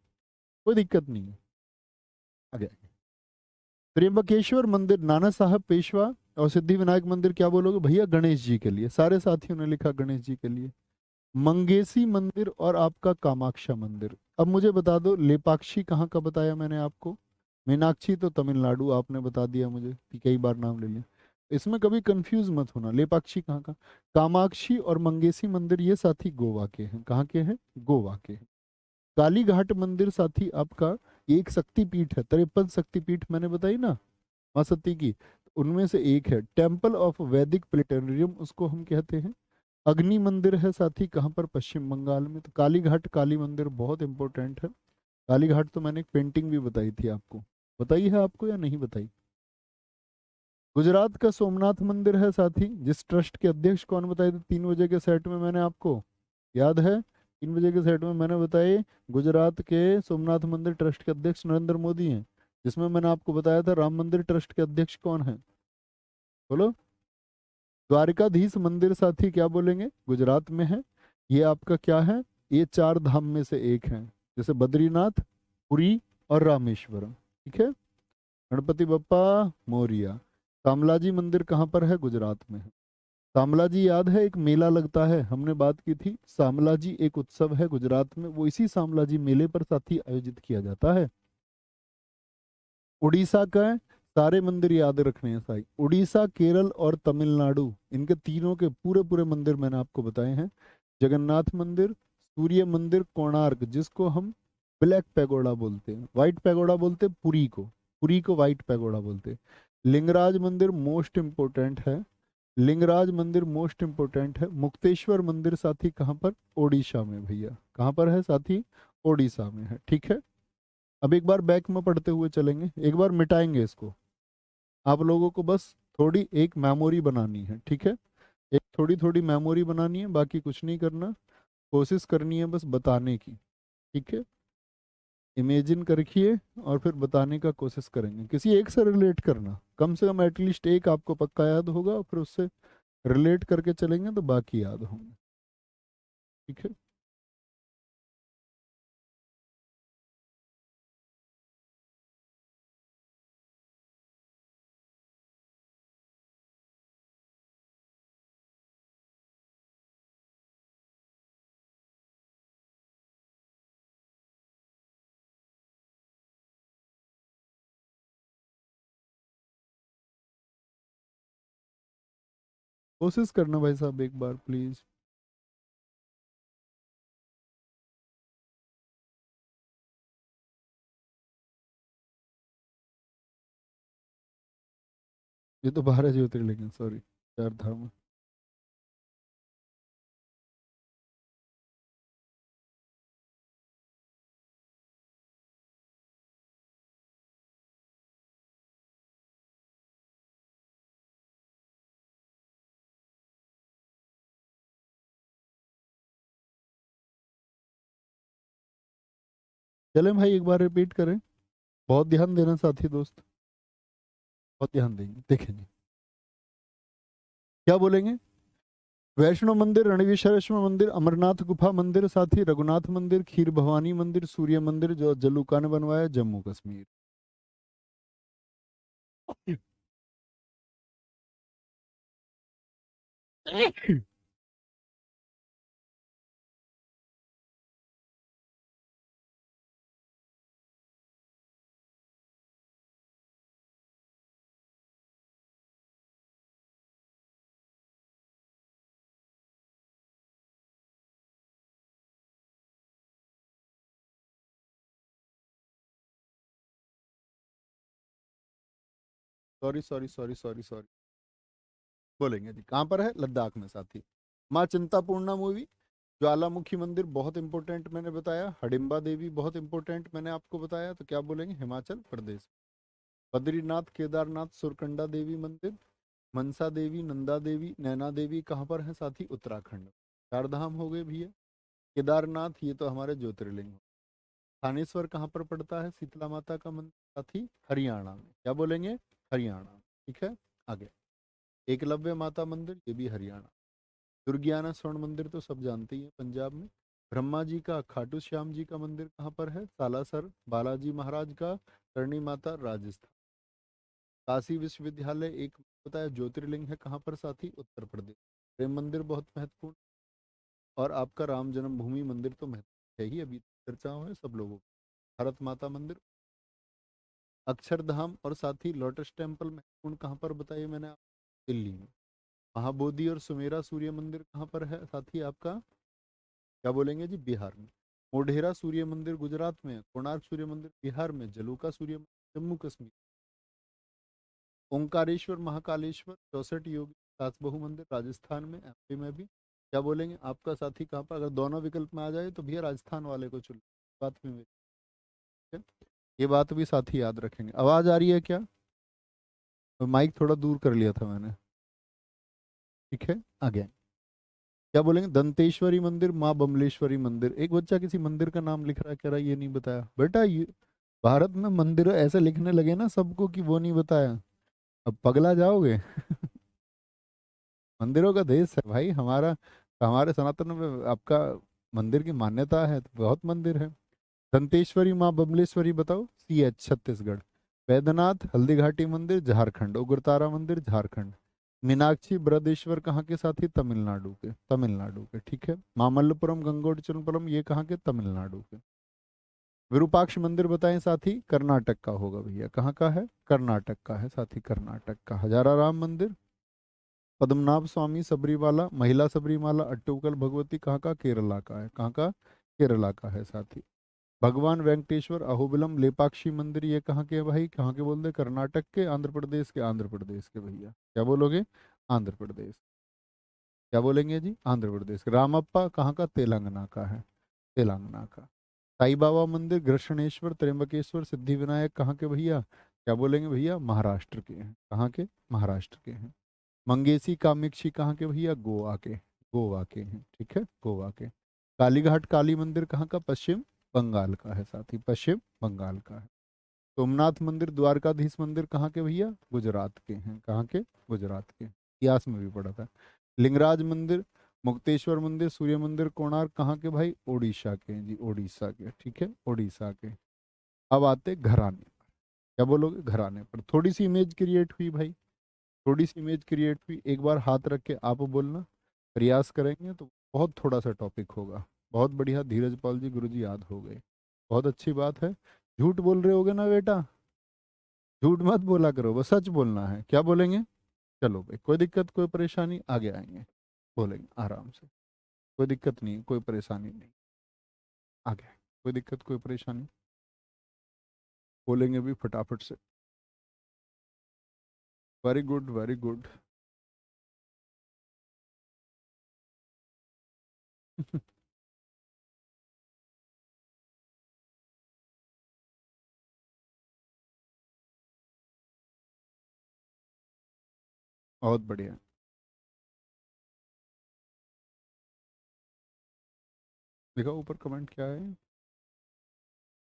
कोई दिक्कत नहीं है। आगे त्र्यंबकेश्वर मंदिर नाना साहब पेशवा, और सिद्धि विनायक मंदिर क्या बोलोगे भैया? गणेश जी के लिए, सारे साथियों ने लिखा गणेश जी के लिए। मंगेशी मंदिर और आपका कामाक्षा मंदिर। अब मुझे बता दो लेपाक्षी कहाँ का बताया मैंने आपको? मीनाक्षी तो तमिलनाडु आपने बता दिया मुझे कि कई बार नाम ले लिया, इसमें कभी कंफ्यूज मत होना। लेपाक्षी कहाँ का? कामाक्षी और मंगेशी मंदिर ये साथी गोवा के हैं। कहाँ के हैं? गोवा के हैं। काली घाट मंदिर साथी आपका ये एक शक्तिपीठ है, 53 शक्तिपीठ मैंने बताई ना माँ सती की, उनमें से एक है। टेम्पल ऑफ वैदिक प्लेटेरियम उसको हम कहते हैं। अग्नि मंदिर है साथी कहाँ पर? पश्चिम बंगाल में। तो काली घाट काली मंदिर बहुत इंपॉर्टेंट है। काली घाट तो मैंने एक पेंटिंग भी बताई थी आपको, बताई है आपको या नहीं बताई? गुजरात का सोमनाथ मंदिर है साथी, जिस ट्रस्ट के अध्यक्ष कौन बताए थे 3 बजे के सेट में मैंने आपको, याद है? 3 बजे के सेट में मैंने बताए गुजरात के सोमनाथ मंदिर ट्रस्ट के अध्यक्ष नरेंद्र मोदी हैं। जिसमें मैंने आपको बताया था राम मंदिर ट्रस्ट के अध्यक्ष कौन है, बोलो? द्वारिकाधीश मंदिर साथी क्या बोलेंगे? गुजरात में है। ये आपका क्या है? ये 4 धाम में से एक है, जैसे बद्रीनाथ, पुरी और रामेश्वरम, ठीक है। गणपति बप्पा मोरिया। शामलाजी मंदिर कहाँ पर है? गुजरात में है। शामलाजी याद है एक मेला लगता है, हमने बात की थी, शामलाजी एक उत्सव है गुजरात में, वो इसी शामलाजी मेले पर साथी आयोजित किया जाता है। उड़ीसा का है, सारे मंदिर याद रखने हैं साई। उड़ीसा, केरल और तमिलनाडु, इनके तीनों के पूरे पूरे मंदिर मैंने आपको बताए हैं। जगन्नाथ मंदिर, सूर्य मंदिर कोणार्क जिसको हम ब्लैक पैगोडा बोलते हैं, व्हाइट पैगोडा बोलते हैं पुरी को, पुरी को व्हाइट पैगोडा बोलते हैं। लिंगराज मंदिर मोस्ट इम्पोर्टेंट है, लिंगराज मंदिर मोस्ट इम्पोर्टेंट है। मुक्तेश्वर मंदिर साथी कहाँ पर? ओडिशा में भैया। कहाँ पर है साथी? ओडिशा में है, ठीक है। अब एक बार बैक में पढ़ते हुए चलेंगे, एक बार मिटाएंगे इसको। आप लोगों को बस थोड़ी एक मेमोरी बनानी है, ठीक है। एक थोड़ी थोड़ी मेमोरी बनानी है, बाकी कुछ नहीं करना, कोशिश करनी है बस बताने की, ठीक है। इमेजिन करखिए और फिर बताने का कोशिश करेंगे, किसी एक से रिलेट करना, कम से कम एटलीस्ट एक आपको पक्का याद होगा, और फिर उससे रिलेट करके चलेंगे तो बाकी याद होंगे, ठीक है। कोशिश करना भाई साहब एक बार प्लीज। ये तो 12 ज्योतिर्लिंग है, सॉरी, 4 धाम। चलें भाई एक बार रिपीट करें, बहुत ध्यान देना साथी दोस्त, बहुत ध्यान देंगे, देखेंगे क्या बोलेंगे। वैष्णो मंदिर, रणवीश्वरेश्वर मंदिर, अमरनाथ गुफा मंदिर साथी, रघुनाथ मंदिर, खीर भवानी मंदिर, सूर्य मंदिर जो जलुका ने बनवाया Jammu Kashmir. Sorry sorry sorry sorry sorry, बोलेंगे जी, कहाँ पर है? लद्दाख में साथी। माँ चिंतापूर्णा मूवी, ज्वालामुखी मंदिर बहुत इंपॉर्टेंट मैंने बताया, हडिम्बा देवी बहुत इंपॉर्टेंट मैंने आपको बताया, तो क्या बोलेंगे? हिमाचल प्रदेश। बद्रीनाथ, केदारनाथ, सुरकंडा देवी मंदिर, मनसा देवी, नंदा देवी, नैना देवी कहाँ पर है साथी? उत्तराखंड। 4 धाम हो गए भैया। केदारनाथ ये तो हमारे ज्योतिर्लिंग हो। थानेश्वर कहाँ पर पड़ता है? शीतला माता का मंदिर साथी, हरियाणा में। क्या बोलेंगे? हरियाणा, ठीक है। आगे एकलव्य माता मंदिर, ये भी हरियाणा। दुर्गियाना स्वर्ण मंदिर तो सब जानते ही हैं, पंजाब में। ब्रह्मा जी का, खाटू श्याम जी का मंदिर कहाँ पर है? सालासर। बालाजी महाराज का, करणी माता, राजस्थान। काशी विश्वविद्यालय एक बताया ज्योतिर्लिंग है, कहाँ पर साथी? उत्तर प्रदेश। प्रेम मंदिर बहुत महत्वपूर्ण, और आपका राम जन्मभूमि मंदिर तो महत्व है ही, अभी चर्चाओं है सब लोगों की। भारत माता मंदिर, अक्षरधाम और साथ ही लोटस टेम्पल महत्वपूर्ण कहाँ पर बताइए मैंने आप? दिल्ली में। महाबोधि और सुमेरा सूर्य मंदिर कहाँ पर है साथी आपका? क्या बोलेंगे जी? बिहार में। मोढेरा सूर्य मंदिर गुजरात में, कोणार्क सूर्य मंदिर बिहार में, जलुका सूर्य मंदिर जम्मू कश्मीर। ओंकारेश्वर महाकालेश्वर 64 योगी सासबहू मंदिर राजस्थान में, एमपी में भी। क्या बोलेंगे आपका साथी कहाँ पर? अगर दोनों विकल्प में आ जाए तो भैया राजस्थान वाले को चुन, बात भी मेरी, ठीक है? ये बात भी साथी याद रखेंगे। आवाज आ रही है क्या? तो माइक थोड़ा दूर कर लिया था मैंने, ठीक है। आगे क्या बोलेंगे? दंतेश्वरी मंदिर, माँ बमलेश्वरी मंदिर। एक बच्चा किसी मंदिर का नाम लिख रहा है, कह रहा है ये नहीं बताया। बेटा ये भारत में मंदिर ऐसे लिखने लगे ना सबको कि वो नहीं बताया, अब पगला जाओगे। मंदिरों का देश है भाई हमारा, हमारे सनातन में आपका मंदिर की मान्यता है, तो बहुत मंदिर है। दंतेश्वरी माँ बमलेश्वरी बताओ, CH छत्तीसगढ़। वैद्यनाथ हल्दी घाटी मंदिर झारखंड, उग्रतारा मंदिर झारखंड। मीनाक्षी बृहदेश्वर कहाँ के साथी? तमिलनाडु के, तमिलनाडु के, ठीक है। मामल्लपुरम गंगोटचनपुरम ये कहाँ के? तमिलनाडु के। विरूपाक्ष मंदिर बताएं साथी? कर्नाटक का होगा भैया। कहाँ का है? कर्नाटक का है साथी, कर्नाटक का। हजारा राम मंदिर, पद्मनाभ स्वामी सबरीवाला, महिला सबरीमाला, अट्टुकल भगवती कहाँ का? केरला का है। कहाँ का? केरला का है साथी। भगवान वेंकटेश्वर अहोबिलम लेपाक्षी मंदिर, ये कहाँ के है भाई? कहाँ के बोल दे? कर्नाटक के, आंध्र प्रदेश के? आंध्र प्रदेश के भैया। क्या बोलोगे? आंध्र प्रदेश। क्या बोलेंगे जी? आंध्र प्रदेश। रामप्पा कहाँ का? तेलंगाना का है। तेलंगाना का। साई बाबा मंदिर, कृष्णेश्वर, त्र्यंबकेश्वर, सिद्धि विनायक कहाँ के भैया? क्या बोलेंगे भैया? महाराष्ट्र के हैं। कहाँ के? महाराष्ट्र के हैं। मंगेशी कामाक्षी कहाँ के भैया? गोवा के। गोवा के हैं, ठीक है, गोवा के। कालीघाट काली मंदिर कहाँ का? पश्चिम बंगाल का है साथी, पश्चिम बंगाल का है। सोमनाथ मंदिर, द्वारकाधीश मंदिर कहाँ के भैया? गुजरात के हैं। कहाँ के? गुजरात के। इतिहास में भी पढ़ा था। लिंगराज मंदिर, मुक्तेश्वर मंदिर, सूर्य मंदिर, कोणार्क कहाँ के भाई? ओडिशा के हैं जी, ओडिशा के, ठीक है, ओडिशा के। अब आते घराने पर। क्या बोलोगे? घराने पर। थोड़ी सी इमेज क्रिएट हुई भाई, थोड़ी सी इमेज क्रिएट हुई। एक बार हाथ रख के आप बोलना, प्रयास करेंगे तो बहुत थोड़ा सा टॉपिक होगा। बहुत बढ़िया धीरज पाल जी, गुरु जी याद हो गए, बहुत अच्छी बात है। झूठ बोल रहे होगे ना बेटा? झूठ मत बोला करो, बस सच बोलना है। क्या बोलेंगे? चलो भाई, कोई दिक्कत कोई परेशानी? आगे आएंगे, बोलेंगे आराम से, कोई दिक्कत नहीं, कोई परेशानी नहीं। आगे कोई दिक्कत कोई परेशानी? बोलेंगे भी फटाफट से। Very good, very good. बहुत बढ़िया। देखो ऊपर कमेंट क्या है?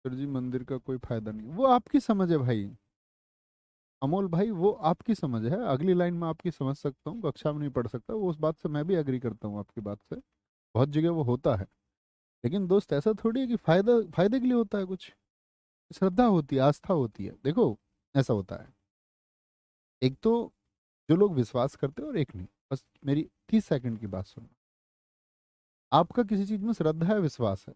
सर जी मंदिर का कोई फायदा नहीं, वो आपकी समझ है भाई। अमोल भाई वो आपकी समझ है, अगली लाइन में आपकी समझ सकता हूँ, कक्षा में नहीं पढ़ सकता, वो उस बात से मैं भी एग्री करता हूँ आपकी बात से। बहुत जगह वो होता है, लेकिन दोस्त ऐसा थोड़ी है कि फायदा फायदे के लिए होता है कुछ। श्रद्धा होती है, आस्था होती है। देखो ऐसा होता है, एक तो जो लोग विश्वास करते हैं और एक नहीं। बस मेरी 30 सेकंड की बात सुनो। आपका किसी चीज में श्रद्धा है, विश्वास है,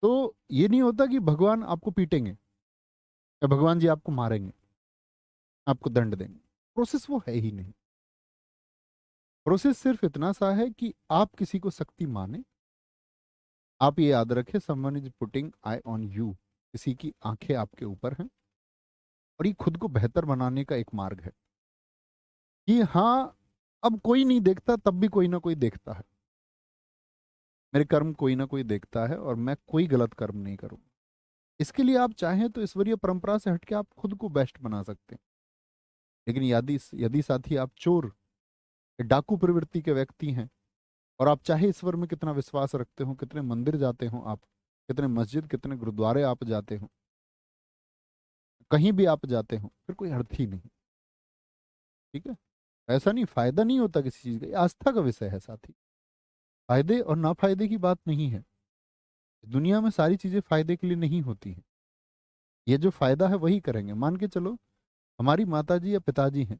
तो ये नहीं होता कि भगवान आपको पीटेंगे या भगवान जी आपको मारेंगे, आपको दंड देंगे। प्रोसेस वो है ही नहीं। प्रोसेस सिर्फ इतना सा है कि आप किसी को शक्ति माने। आप ये याद रखें, someone is putting I on you, किसी की आंखें आपके ऊपर हैं, और ये खुद को बेहतर बनाने का एक मार्ग है कि हाँ, अब कोई नहीं देखता तब भी कोई ना कोई देखता है। मेरे कर्म कोई ना कोई देखता है और मैं कोई गलत कर्म नहीं करूँ। इसके लिए आप चाहें तो ईश्वरीय परंपरा से हटके आप खुद को बेस्ट बना सकते हैं। लेकिन यदि यदि साथी आप चोर, डाकू प्रवृत्ति के व्यक्ति हैं, और आप चाहे ईश्वर में कितना विश्वास रखते हो, कितने मंदिर जाते हो आप, कितने मस्जिद, कितने गुरुद्वारे आप जाते हो, कहीं भी आप जाते हो, फिर कोई अर्थ ही नहीं। ठीक है, ऐसा नहीं, फायदा नहीं होता किसी चीज का, ये आस्था का विषय है साथी। फायदे और ना फायदे की बात नहीं है। दुनिया में सारी चीजें फायदे के लिए नहीं होती हैं। ये जो फायदा है वही करेंगे। मान के चलो हमारी माताजी या पिताजी हैं,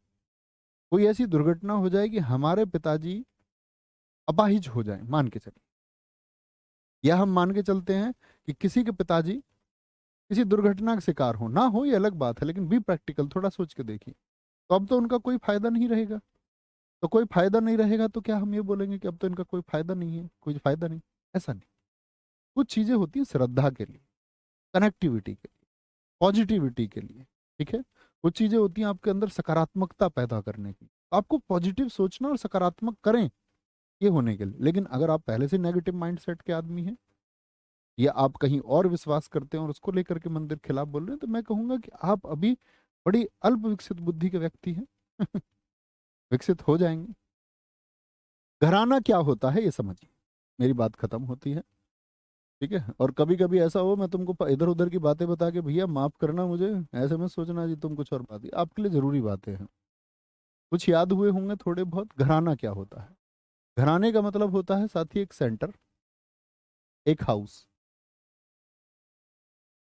कोई ऐसी दुर्घटना हो जाए कि हमारे पिताजी अपाहिज हो जाए, मान के चले, या हम मान के चलते हैं कि किसी के पिताजी किसी दुर्घटना का शिकार हो, ना हो ये अलग बात है, लेकिन बी प्रैक्टिकल, थोड़ा सोच के देखिए, तो अब तो उनका कोई फायदा नहीं रहेगा। तो कोई फायदा नहीं रहेगा तो क्या हम ये बोलेंगे कि अब तो इनका कोई फायदा नहीं है, कोई फायदा नहीं? ऐसा नहीं। कुछ चीजें होती हैं श्रद्धा के लिए, कनेक्टिविटी के लिए, पॉजिटिविटी के लिए। ठीक है, कुछ चीजें होती हैं आपके अंदर सकारात्मकता पैदा करने की, आपको पॉजिटिव सोचना और सकारात्मक करें ये होने के लिए। लेकिन अगर आप पहले से नेगेटिव माइंडसेट के आदमी हैं, या आप कहीं और विश्वास करते हैं और उसको लेकर के मंदिर खिलाफ बोल रहे हैं, तो मैं कहूंगा कि आप अभी बड़ी अल्प विकसित बुद्धि के व्यक्ति हैं। विकसित हो जाएंगे। घराना क्या होता है ये समझिए, मेरी बात खत्म होती है। ठीक है, और कभी कभी ऐसा हो मैं तुमको इधर उधर की बातें बता के भैया माफ करना मुझे, ऐसे मत सोचना जी तुम कुछ और बात, आपके लिए जरूरी बातें हैं, कुछ याद हुए होंगे थोड़े बहुत। घराना क्या होता है? घराने का मतलब होता है साथी एक सेंटर, एक हाउस।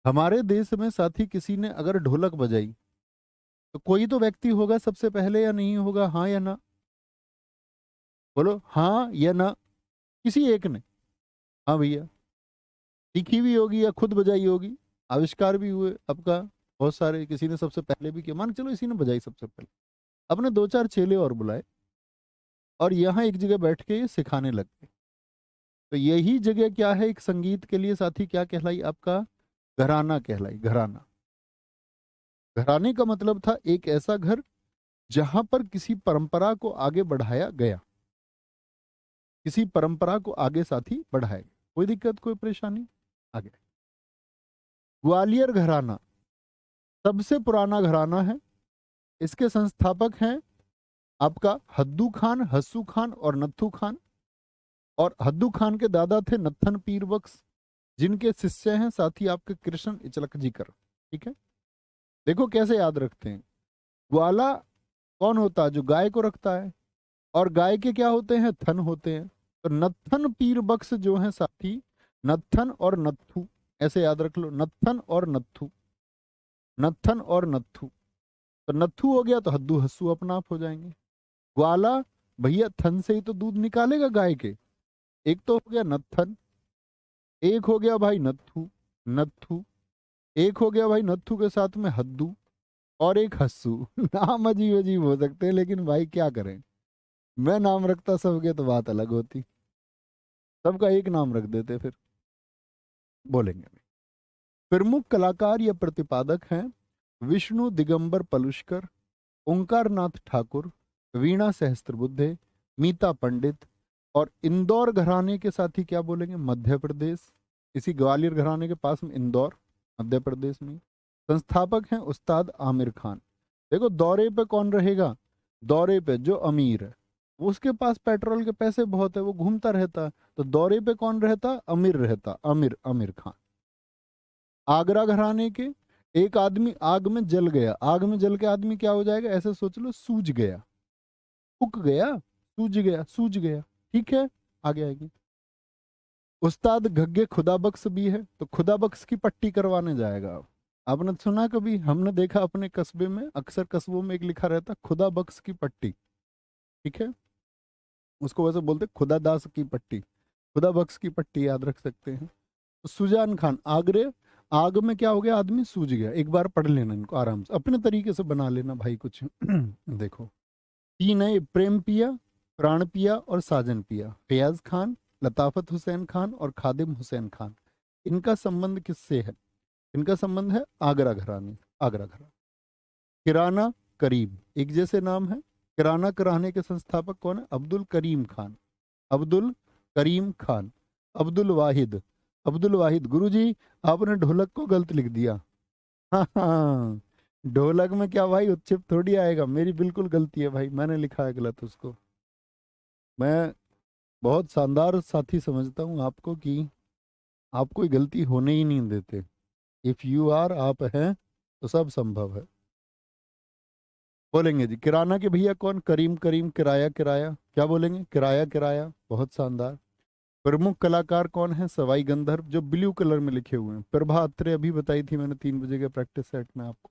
हमारे देश में साथी किसी ने अगर ढोलक बजाई, तो कोई तो व्यक्ति होगा सबसे पहले, या नहीं होगा? हाँ या ना? बोलो हाँ या ना, किसी एक ने। हाँ भैया, सीखी हुई होगी या खुद बजाई होगी, आविष्कार भी हुए आपका बहुत सारे, किसी ने सबसे पहले भी किया, मान के चलो इसी ने बजाई सबसे पहले। अपने 2-4 चेले और बुलाए और यहाँ एक जगह बैठ के ये सिखाने लग गए। तो यही जगह क्या है एक संगीत के लिए साथी, क्या कहलाई आपका? घराना कहलाई, घराना। घराने का मतलब था एक ऐसा घर जहां पर किसी परंपरा को आगे बढ़ाया गया, किसी परंपरा को आगे साथी बढ़ाया गया। कोई दिक्कत, कोई परेशानी? आगे। ग्वालियर घराना सबसे पुराना घराना है। इसके संस्थापक हैं आपका हद्दू खान, हस्सू खान और नत्थू खान। और हद्दू खान के दादा थे नत्थन पीर बख्श, जिनके शिष्य हैं साथी आपके कृष्ण इचलक जीकर। ठीक है, देखो कैसे याद रखते हैं। ग्वाला कौन होता है? जो गाय को रखता है, और गाय के क्या होते हैं? थन होते हैं। तो नत्थन पीर बख्श जो है साथी, नत्थन और नत्थू, ऐसे याद रख लो, नत्थन और नत्थू, नत्थन और नत्थू। तो नत्थू हो गया तो हद्दू हस्सू अपना आप हो जाएंगे। ग्वाला भैया थन से ही तो दूध निकालेगा गाय के। एक तो हो गया नत्थन, एक हो गया भाई नत्थू, नत्थू, एक हो गया भाई नत्थू के साथ में हद्दू, और एक हस्सू। नाम अजीब अजीब हो सकते हैं, लेकिन भाई क्या करें, मैं नाम रखता सबके तो बात अलग होती। सबका एक नाम रख देते फिर। बोलेंगे प्रमुख कलाकार या प्रतिपादक हैं विष्णु दिगंबर पलुष्कर, ओंकार नाथ ठाकुर, वीणा सहस्त्रबुद्धे, मीता पंडित। और इंदौर घराने के साथ ही क्या बोलेंगे? मध्य प्रदेश, इसी ग्वालियर घराने के पास में इंदौर, मध्य प्रदेश में। संस्थापक हैं उस्ताद आमिर खान। देखो दौरे पे कौन रहेगा? दौरे पे जो अमीर है, उसके पास पेट्रोल के पैसे बहुत है, वो घूमता रहता है। तो दौरे पे कौन रहता? अमीर रहता, अमीर, आमिर खान। आगरा घराने के एक आदमी आग में जल गया। आग में जल के आदमी क्या हो जाएगा? ऐसे सोच लो, सूझ गया, फूक गया, सूझ गया, सूझ गया। ठीक है, आगे आएगी। उस्ताद घग्गे खुदा बख्श भी है, तो खुदा बख्श की पट्टी करवाने जाएगा। आपने सुना कभी? हमने देखा अपने कस्बे में, अक्सर कस्बों में एक लिखा रहता खुदा बख्श की पट्टी। ठीक है, उसको वैसे बोलते खुदा दास की पट्टी, खुदा बख्श की पट्टी याद रख सकते हैं। तो सुजान खान आगरे, आग में क्या हो गया? आदमी सूझ गया। एक बार पढ़ लेना इनको आराम से, अपने तरीके से बना लेना भाई कुछ। देखो, तीन है, प्रेम पिया, प्राण पिया और साजन पिया। फैयाज खान, लताफत हुसैन खान और खादिम हुसैन खान। इनका संबंध किससे है? इनका संबंध है आगरा घराने, आगरा घराना। किराना करीम, एक जैसे नाम है। किराना कराने के संस्थापक कौन है? अब्दुल करीम खान, अब्दुल करीम खान। अब्दुल वाहिद, अब्दुल वाहिद। गुरुजी आपने ढोलक को गलत लिख दिया। हाँ हाँ, ढोलक में क्या भाई उच्चिप थोड़ी आएगा, मेरी बिल्कुल गलती है भाई, मैंने लिखा है गलत उसको। मैं बहुत शानदार साथी समझता हूँ आपको कि आप कोई गलती होने ही नहीं देते। इफ यू आर, आप हैं तो सब संभव है। बोलेंगे जी किराना के भैया कौन? करीम, करीम, किराया, किराया। क्या बोलेंगे? किराया, किराया। बहुत शानदार। प्रमुख कलाकार कौन है? सवाई गंधर्व, जो ब्लू कलर में लिखे हुए हैं। प्रभा अत्रे अभी बताई थी मैंने 3 बजे के प्रैक्टिस सेट में आपको।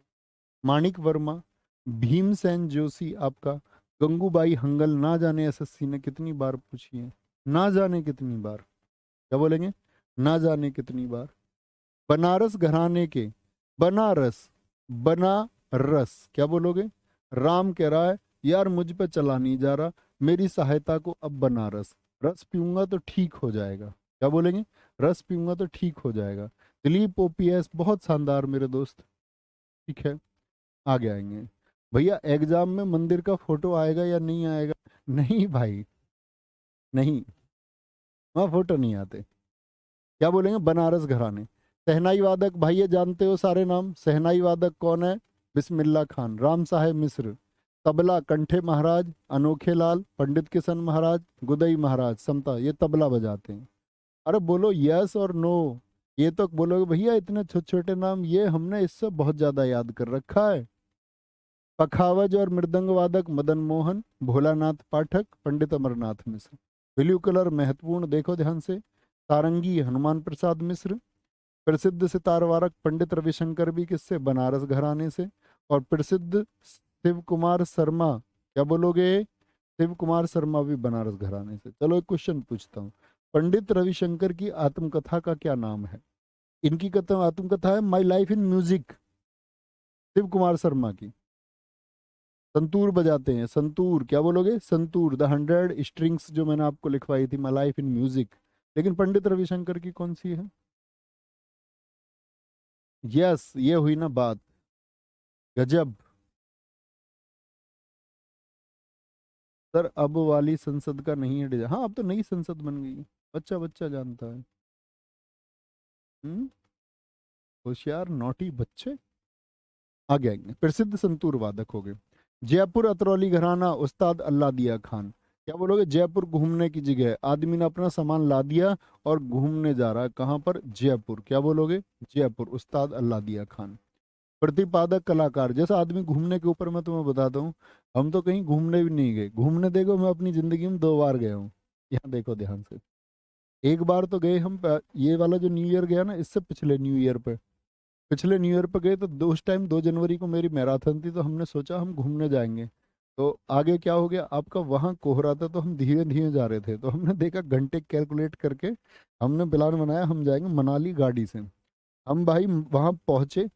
माणिक वर्मा, भीमसेन जोशी आपका। गंगूबाई हंगल, ना जाने एसएससी ने कितनी बार पूछी है, ना जाने कितनी बार। क्या बोलेंगे? ना जाने कितनी बार। बनारस घराने के, बनारस, बनारस, क्या बोलोगे? राम कह रहा है यार मुझ पे चला नहीं जा रहा, मेरी सहायता को अब बनारस। रस पीऊंगा तो ठीक हो जाएगा। क्या बोलेंगे? रस पीऊंगा तो ठीक हो जाएगा। दिलीप ओपीएस, बहुत शानदार मेरे दोस्त। ठीक है, आगे आएंगे। भैया एग्जाम में मंदिर का फोटो आएगा या नहीं आएगा? नहीं भाई, नहीं, वहाँ फोटो नहीं आते। क्या बोलेंगे? बनारस घराने। शहनाई वादक भाई ये जानते हो सारे नाम। शहनाई वादक कौन है? बिस्मिल्लाह खान, राम साहेब मिश्र। तबला कंठे महाराज, अनोखे लाल, पंडित किशन महाराज, गुदई महाराज समता, ये तबला बजाते हैं। अरे बोलो यस और नो। ये तो बोलोगे भैया इतने छोटे छोटे नाम, ये हमने इससे बहुत ज्यादा याद कर रखा है। पखावज और मृदंग वादक मदन मोहन, भोलानाथ पाठक, पंडित अमरनाथ मिश्र। ब्लू कलर महत्वपूर्ण, देखो ध्यान से। सारंगी हनुमान प्रसाद मिश्र। प्रसिद्ध सितार वादक पंडित रविशंकर भी किससे? बनारस घराने से। और प्रसिद्ध शिव कुमार शर्मा, क्या बोलोगे? शिव कुमार शर्मा भी बनारस घराने से। चलो एक क्वेश्चन पूछता हूँ, पंडित रविशंकर की आत्मकथा का क्या नाम है? इनकी कथा आत्मकथा है my life in music, Shiv Kumar Sharma की। संतूर बजाते हैं, संतूर, क्या बोलोगे? संतूर, द 100 स्ट्रिंग्स जो मैंने आपको लिखवाई थी, माई लाइफ इन म्यूजिक। लेकिन पंडित रविशंकर की कौन सी है? यस, ये हुई ना बात, गजब। सर अब वाली संसद का नहीं है डिजाइन, हाँ अब तो नई संसद बन गई है, बच्चा बच्चा जानता है। हम्म, होशियार नौटी बच्चे। आगे आएंगे, प्रसिद्ध संतूर वादक हो गए। जयपुर अतरौली घराना, उस्ताद अल्लादिया खान। क्या बोलोगे? जयपुर घूमने की जगह है, आदमी ने अपना सामान ला दिया और घूमने जा रहा है, कहाँ पर? जयपुर। क्या बोलोगे? जयपुर, उस्ताद अल्लादिया खान। प्रतिपादक कलाकार, जैसा आदमी घूमने के ऊपर, मैं तुम्हें बताता हूँ, हम तो कहीं घूमने भी नहीं गए। घूमने देखो, मैं अपनी जिंदगी में 2 बार गया हूँ। यहाँ देखो ध्यान से। एक बार तो गए हम ये वाला जो न्यू ईयर गया ना, इससे पिछले न्यू ईयर पे, पिछले न्यू ईयर पे गए तो उस टाइम 2 जनवरी को मेरी मैराथन थी, तो हमने सोचा हम घूमने जाएंगे। तो आगे क्या हो गया आपका, वहाँ कोहरा था, तो हम धीरे धीरे जा रहे थे, तो हमने देखा घंटे कैलकुलेट करके हमने प्लान बनाया हम जाएंगे मनाली गाड़ी से। हम भाई वहाँ पहुंचे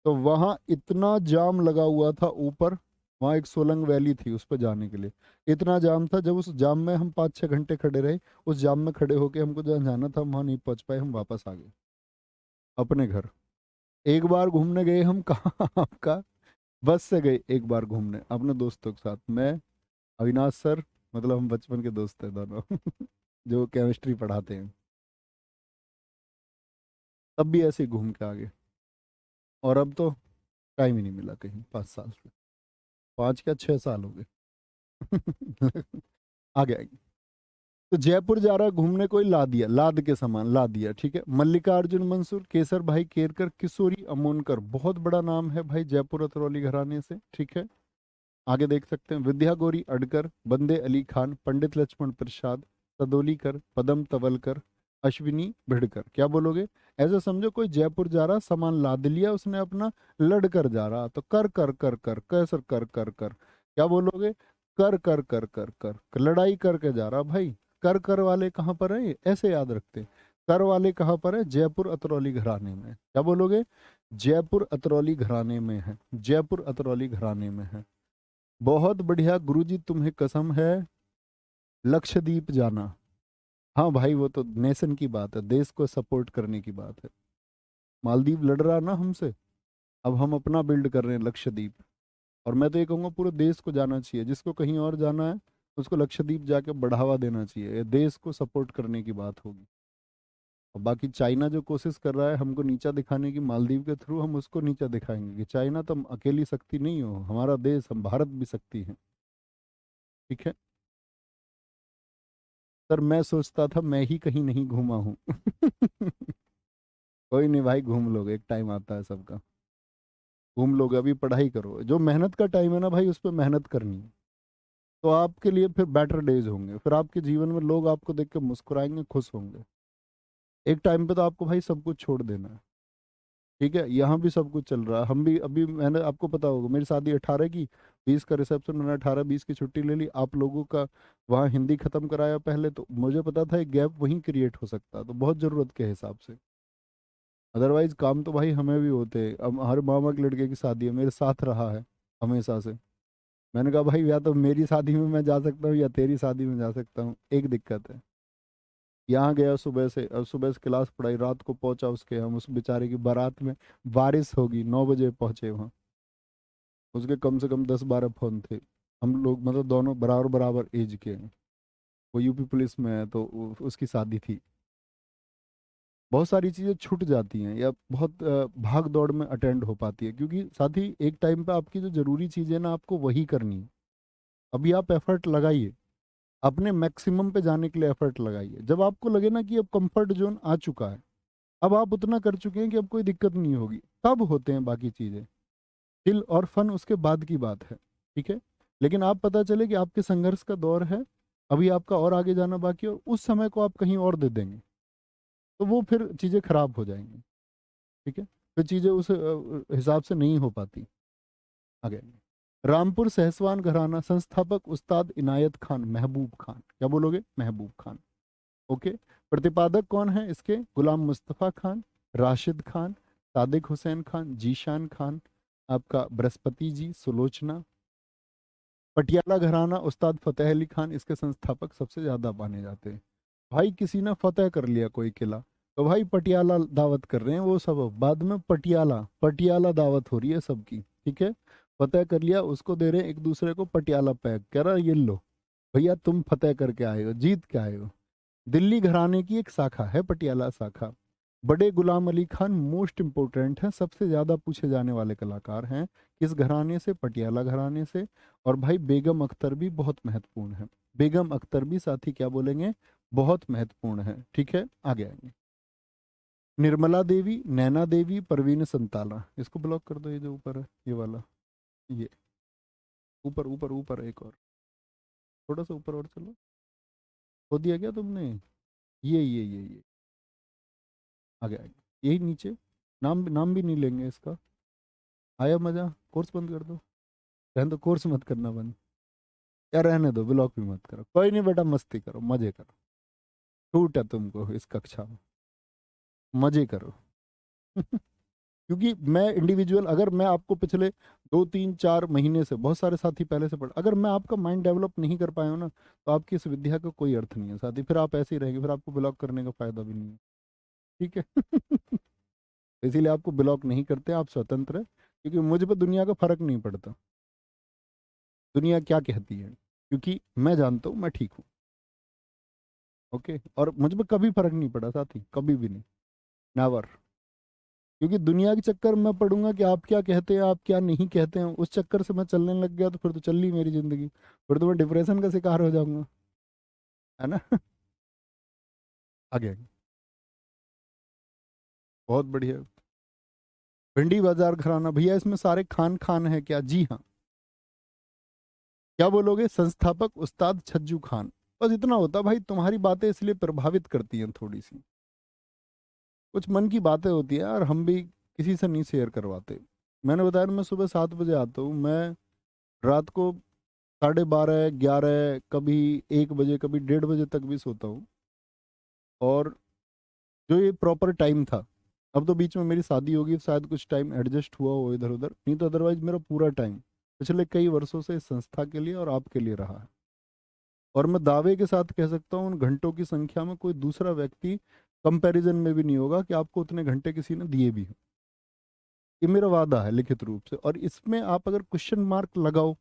तो वहाँ इतना जाम लगा हुआ था ऊपर, वहाँ एक सोलंग वैली थी, उस पर जाने के लिए इतना जाम था। जब उस जाम में हम 5-6 घंटे खड़े रहे, उस जाम में खड़े होके हमको जहाँ जाना था हम वहाँ नहीं पहुंच पाए, हम वापस आ गए अपने घर। एक बार घूमने गए हम कहाँ आपका, बस से गए एक बार घूमने अपने दोस्तों के साथ, मैं, अविनाश सर, मतलब हम बचपन के दोस्त हैं दोनों जो केमिस्ट्री पढ़ाते हैं। तब भी ऐसे ही घूम के आ गए, और अब तो टाइम ही नहीं मिला कहीं, 5 साल से, 5 क्या 6 साल हो गए आगे आएंगे। तो जयपुर जा रहा घूमने, कोई ला दिया, लाद के समान ला दिया, ठीक है। मल्लिकार्जुन मंसूर, केसर भाई केरकर, किशोरी अमोनकर, बहुत बड़ा नाम है भाई जयपुर अतरौली घराने से, ठीक है। आगे देख सकते हैं, विद्या गौरी अडकर, बंदे अली खान, पंडित लक्ष्मण प्रसाद, सदोलीकर, पदम तवलकर, अश्विनी भिड़कर। क्या बोलोगे? ऐसा समझो कोई जयपुर जा रहा, सामान लाद लिया उसने अपना, लड़ कर जा रहा, तो कर कर कर कर कैसर कर कर कर। क्या बोलोगे? कर कर कर कर कर, लड़ाई करके जा रहा भाई। कर वाले कहाँ पर है? ऐसे याद रखते, कर वाले कहाँ पर है? जयपुर अतरौली घराने में। क्या बोलोगे? जयपुर अतरौली घराने में है, जयपुर अतरौली घराने में है। बहुत बढ़िया गुरुजी, तुम्हें कसम है, लक्षद्वीप जाना। हाँ भाई, वो तो नेशन की बात है, देश को सपोर्ट करने की बात है। मालदीव लड़ रहा ना हमसे, अब हम अपना बिल्ड कर रहे हैं लक्षद्वीप। और मैं तो ये कहूँगा पूरे देश को जाना चाहिए, जिसको कहीं और जाना है उसको लक्षद्वीप जाके बढ़ावा देना चाहिए, ये देश को सपोर्ट करने की बात होगी। और बाकी चाइना जो कोशिश कर रहा है हमको नीचा दिखाने की मालदीव के थ्रू, हम उसको नीचा दिखाएंगे कि चाइना तुम अकेली शक्ति नहीं हो, हमारा देश, हम भारत भी शक्ति है, ठीक है। सर मैं सोचता था मैं ही कहीं नहीं घूमा हूँ कोई नहीं भाई, घूम लोगे, एक टाइम आता है सबका, घूम लोगे। अभी पढ़ाई करो, जो मेहनत का टाइम है ना भाई, उस पर मेहनत करनी है, तो आपके लिए फिर बेटर डेज होंगे, फिर आपके जीवन में लोग आपको देख के मुस्कुराएंगे, खुश होंगे। एक टाइम पे तो आपको भाई सब कुछ छोड़ देना है, ठीक है। यहाँ भी सब कुछ चल रहा है, हम भी अभी, मैंने आपको पता होगा मेरी शादी 18 की, 20 का रिसेप्शन, मैंने 18-20 की छुट्टी ले ली, आप लोगों का वहाँ हिंदी खत्म कराया पहले, तो मुझे पता था एक गैप वहीं क्रिएट हो सकता, तो बहुत ज़रूरत के हिसाब से। अदरवाइज काम तो भाई हमें भी होते हैं। अब हर मामा के लड़के की शादी है, मेरे साथ रहा है हमेशा से। मैंने कहा भाई या तो मेरी शादी में मैं जा सकता हूँ या तेरी शादी में जा सकता हूँ, एक दिक्कत है। यहाँ गया सुबह से, अब सुबह से क्लास पढ़ाई, रात को पहुंचा उसके, हम उस बेचारे की बारात में, बारिश होगी, 9 बजे पहुंचे वहाँ। उसके कम से कम 10-12 फोन थे। हम लोग मतलब दोनों बराबर बराबर एज के हैं, वो यूपी पुलिस में है, तो उसकी शादी थी। बहुत सारी चीज़ें छूट जाती हैं या बहुत भाग दौड़ में अटेंड हो पाती है, क्योंकि साथ ही एक टाइम पे आपकी जो जरूरी चीज़ें ना आपको वही करनी है। अभी आप एफर्ट लगाइए, अपने मैक्सिमम पे जाने के लिए एफर्ट लगाइए। जब आपको लगे ना कि अब कंफर्ट जोन आ चुका है, अब आप उतना कर चुके हैं कि अब कोई दिक्कत नहीं होगी, तब होते हैं बाकी चीज़ें। चिल और फन उसके बाद की बात है, ठीक है। लेकिन आप पता चले कि आपके संघर्ष का दौर है, अभी आपका और आगे जाना बाकी है, और उस समय को आप कहीं और दे देंगे, तो वो फिर चीज़ें खराब हो जाएंगी, ठीक है। फिर चीज़ें उस हिसाब से नहीं हो पाती। आगे, रामपुर सहसवान घराना, संस्थापक उस्ताद इनायत खान, महबूब खान। क्या बोलोगे? महबूब खान, ओके। प्रतिपादक कौन है इसके? गुलाम मुस्तफ़ा खान, राशिद खान, सादिक हुसैन खान, जीशान खान, आपका बृहस्पति जी, सुलोचना, पटियाला घराना उस्ताद फतेह अली खान इसके संस्थापक सबसे ज्यादा माने जाते हैं। भाई किसी ने फतेह कर लिया कोई किला, तो भाई पटियाला दावत कर रहे हैं वो सब, बाद में पटियाला पटियाला दावत हो रही है सबकी, ठीक है। फतेह कर लिया उसको दे रहे हैं एक दूसरे को पटियाला पैक, कह रहा ये लो भैया तुम फतेह करके आए हो, जीत के आए हो। दिल्ली घराने की एक शाखा है पटियाला शाखा। बड़े गुलाम अली खान मोस्ट इम्पोर्टेंट है, सबसे ज्यादा पूछे जाने वाले कलाकार हैं। किस घराने से? पटियाला घराने से। और भाई बेगम अख्तर भी बहुत महत्वपूर्ण है, बेगम अख्तर भी साथी क्या बोलेंगे, बहुत महत्वपूर्ण है, ठीक है। आगे आएंगे। निर्मला देवी, नैना देवी, परवीन संताला, इसको ब्लॉक कर दो, ये जो ऊपर है ये वाला, ये ऊपर ऊपर ऊपर एक और, थोड़ा सा ऊपर और चलो। खो दिया क्या तुमने? ये आगे आगे यही नीचे। नाम नाम भी नहीं लेंगे इसका। आया मजा? कोर्स बंद कर दो। रहने दो, कोर्स मत करना बंद, या रहने दो, ब्लॉक भी मत करो, कोई नहीं बेटा, मस्ती करो, मजे करो, छूट है तुमको इस कक्षा में, मजे करो। क्योंकि मैं इंडिविजुअल, अगर मैं आपको पिछले 2 3 4 महीने से, बहुत सारे साथी पहले से पढ़, अगर मैं आपका माइंड डेवलप नहीं कर पाया हूं ना, तो आपकी इस विद्या का कोई अर्थ नहीं है साथी, फिर आप ऐसे ही रहेंगे, फिर आपको ब्लॉक करने का फायदा भी नहीं है, ठीक है। इसीलिए आपको ब्लॉक नहीं करते, आप स्वतंत्र है, क्योंकि मुझ पर दुनिया का फर्क नहीं पड़ता, दुनिया क्या कहती है, क्योंकि मैं जानता हूँ मैं ठीक हूँ, ओके। और मुझ पर कभी फर्क नहीं पड़ा साथी, कभी भी नहीं, नेवर। क्योंकि दुनिया के चक्कर में पढ़ूंगा कि आप क्या कहते हैं, आप क्या नहीं कहते हैं, उस चक्कर से मैं चलने लग गया तो फिर तो चल ली मेरी जिंदगी, फिर तो मैं डिप्रेशन का शिकार हो जाऊंगा, है ना। आगे आगे, बहुत बढ़िया। भिंडी बाजार घराना, भैया इसमें सारे खान खान है क्या? जी हाँ। क्या बोलोगे? संस्थापक उस्ताद छज्जू खान। बस इतना होता भाई, तुम्हारी बातें इसलिए प्रभावित करती हैं थोड़ी सी, कुछ मन की बातें होती है और हम भी किसी से नहीं शेयर करवाते। मैंने बताया ना, मैं सुबह 7 बजे आता हूँ, मैं रात को 12:30 11, कभी 1 बजे, कभी 1:30 बजे तक भी सोता हूँ। और जो ये प्रॉपर टाइम था, अब तो बीच में मेरी शादी होगी, शायद कुछ टाइम एडजस्ट हुआ हो इधर उधर, नहीं तो अदरवाइज मेरा पूरा टाइम पिछले कई वर्षों से इस संस्था के लिए और आपके लिए रहा है। और मैं दावे के साथ कह सकता हूँ उन घंटों की संख्या में कोई दूसरा व्यक्ति कंपैरिजन में भी नहीं होगा कि आपको उतने घंटे किसी ने दिए भी हों। ये मेरा वादा है लिखित रूप से, और इसमें आप अगर क्वेश्चन मार्क लगाओ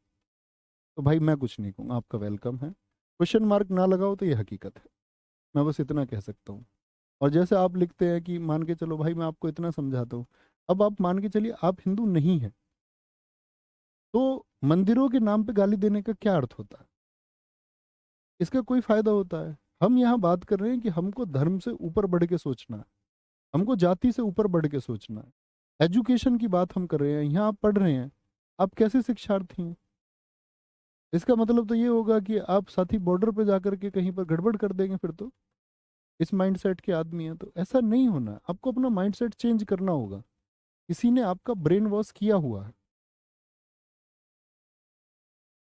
तो भाई मैं कुछ नहीं कहूँगा, आपका वेलकम है। क्वेश्चन मार्क ना लगाओ तो ये हकीकत है, मैं बस इतना कह सकता हूँ। और जैसे आप लिखते हैं कि मान के चलो भाई मैं आपको इतना समझाता हूँ, अब आप मान के चलिए आप हिंदू नहीं हैं, तो मंदिरों के नाम पे गाली देने का क्या अर्थ होता है? इसका कोई फायदा होता है? हम यहाँ बात कर रहे हैं कि हमको धर्म से ऊपर बढ़ के सोचना है, हमको जाति से ऊपर बढ़ के सोचना है, एजुकेशन की बात हम कर रहे हैं, यहाँ आप पढ़ रहे हैं, आप कैसे शिक्षार्थी हैं? इसका मतलब तो ये होगा कि आप साथी बॉर्डर पे जाकर के कहीं पर गड़बड़ कर देंगे, फिर तो इस माइंडसेट के आदमी हैं, तो ऐसा नहीं होना, आपको अपना माइंडसेट चेंज करना होगा। किसी ने आपका ब्रेन वॉश किया हुआ है,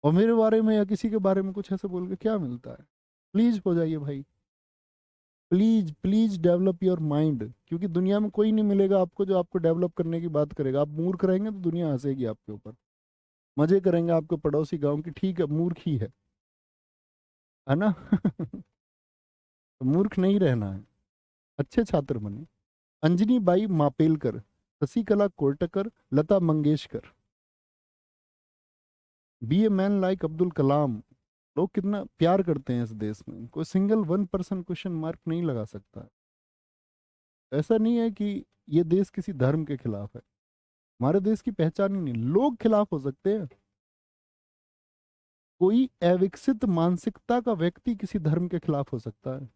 और मेरे बारे में या किसी के बारे में कुछ ऐसे बोल के क्या मिलता है? प्लीज हो जाइए भाई, please please develop your mind, क्योंकि दुनिया में कोई नहीं मिलेगा आपको जो आपको डेवलप करने की बात करेगा। आप मूर्ख रहेंगे तो दुनिया हंसेगी आपके ऊपर, मजे करेंगे आपके पड़ोसी गांव की, ठीक है मूर्ख ही है ना। तो मूर्ख नहीं रहना है, अच्छे छात्र बने। Anjani Bai Mapelkar, Shashikala Kotkar, Lata Mangeshkar, be a man like Abdul Kalam. लोग कितना प्यार करते हैं इस देश में, कोई सिंगल 1% क्वेश्चन मार्क नहीं लगा सकता। ऐसा नहीं है कि ये देश किसी धर्म के खिलाफ है, हमारे देश की पहचान ही नहीं, लोग खिलाफ हो सकते हैं। कोई अविकसित मानसिकता का व्यक्ति किसी धर्म के खिलाफ हो सकता है,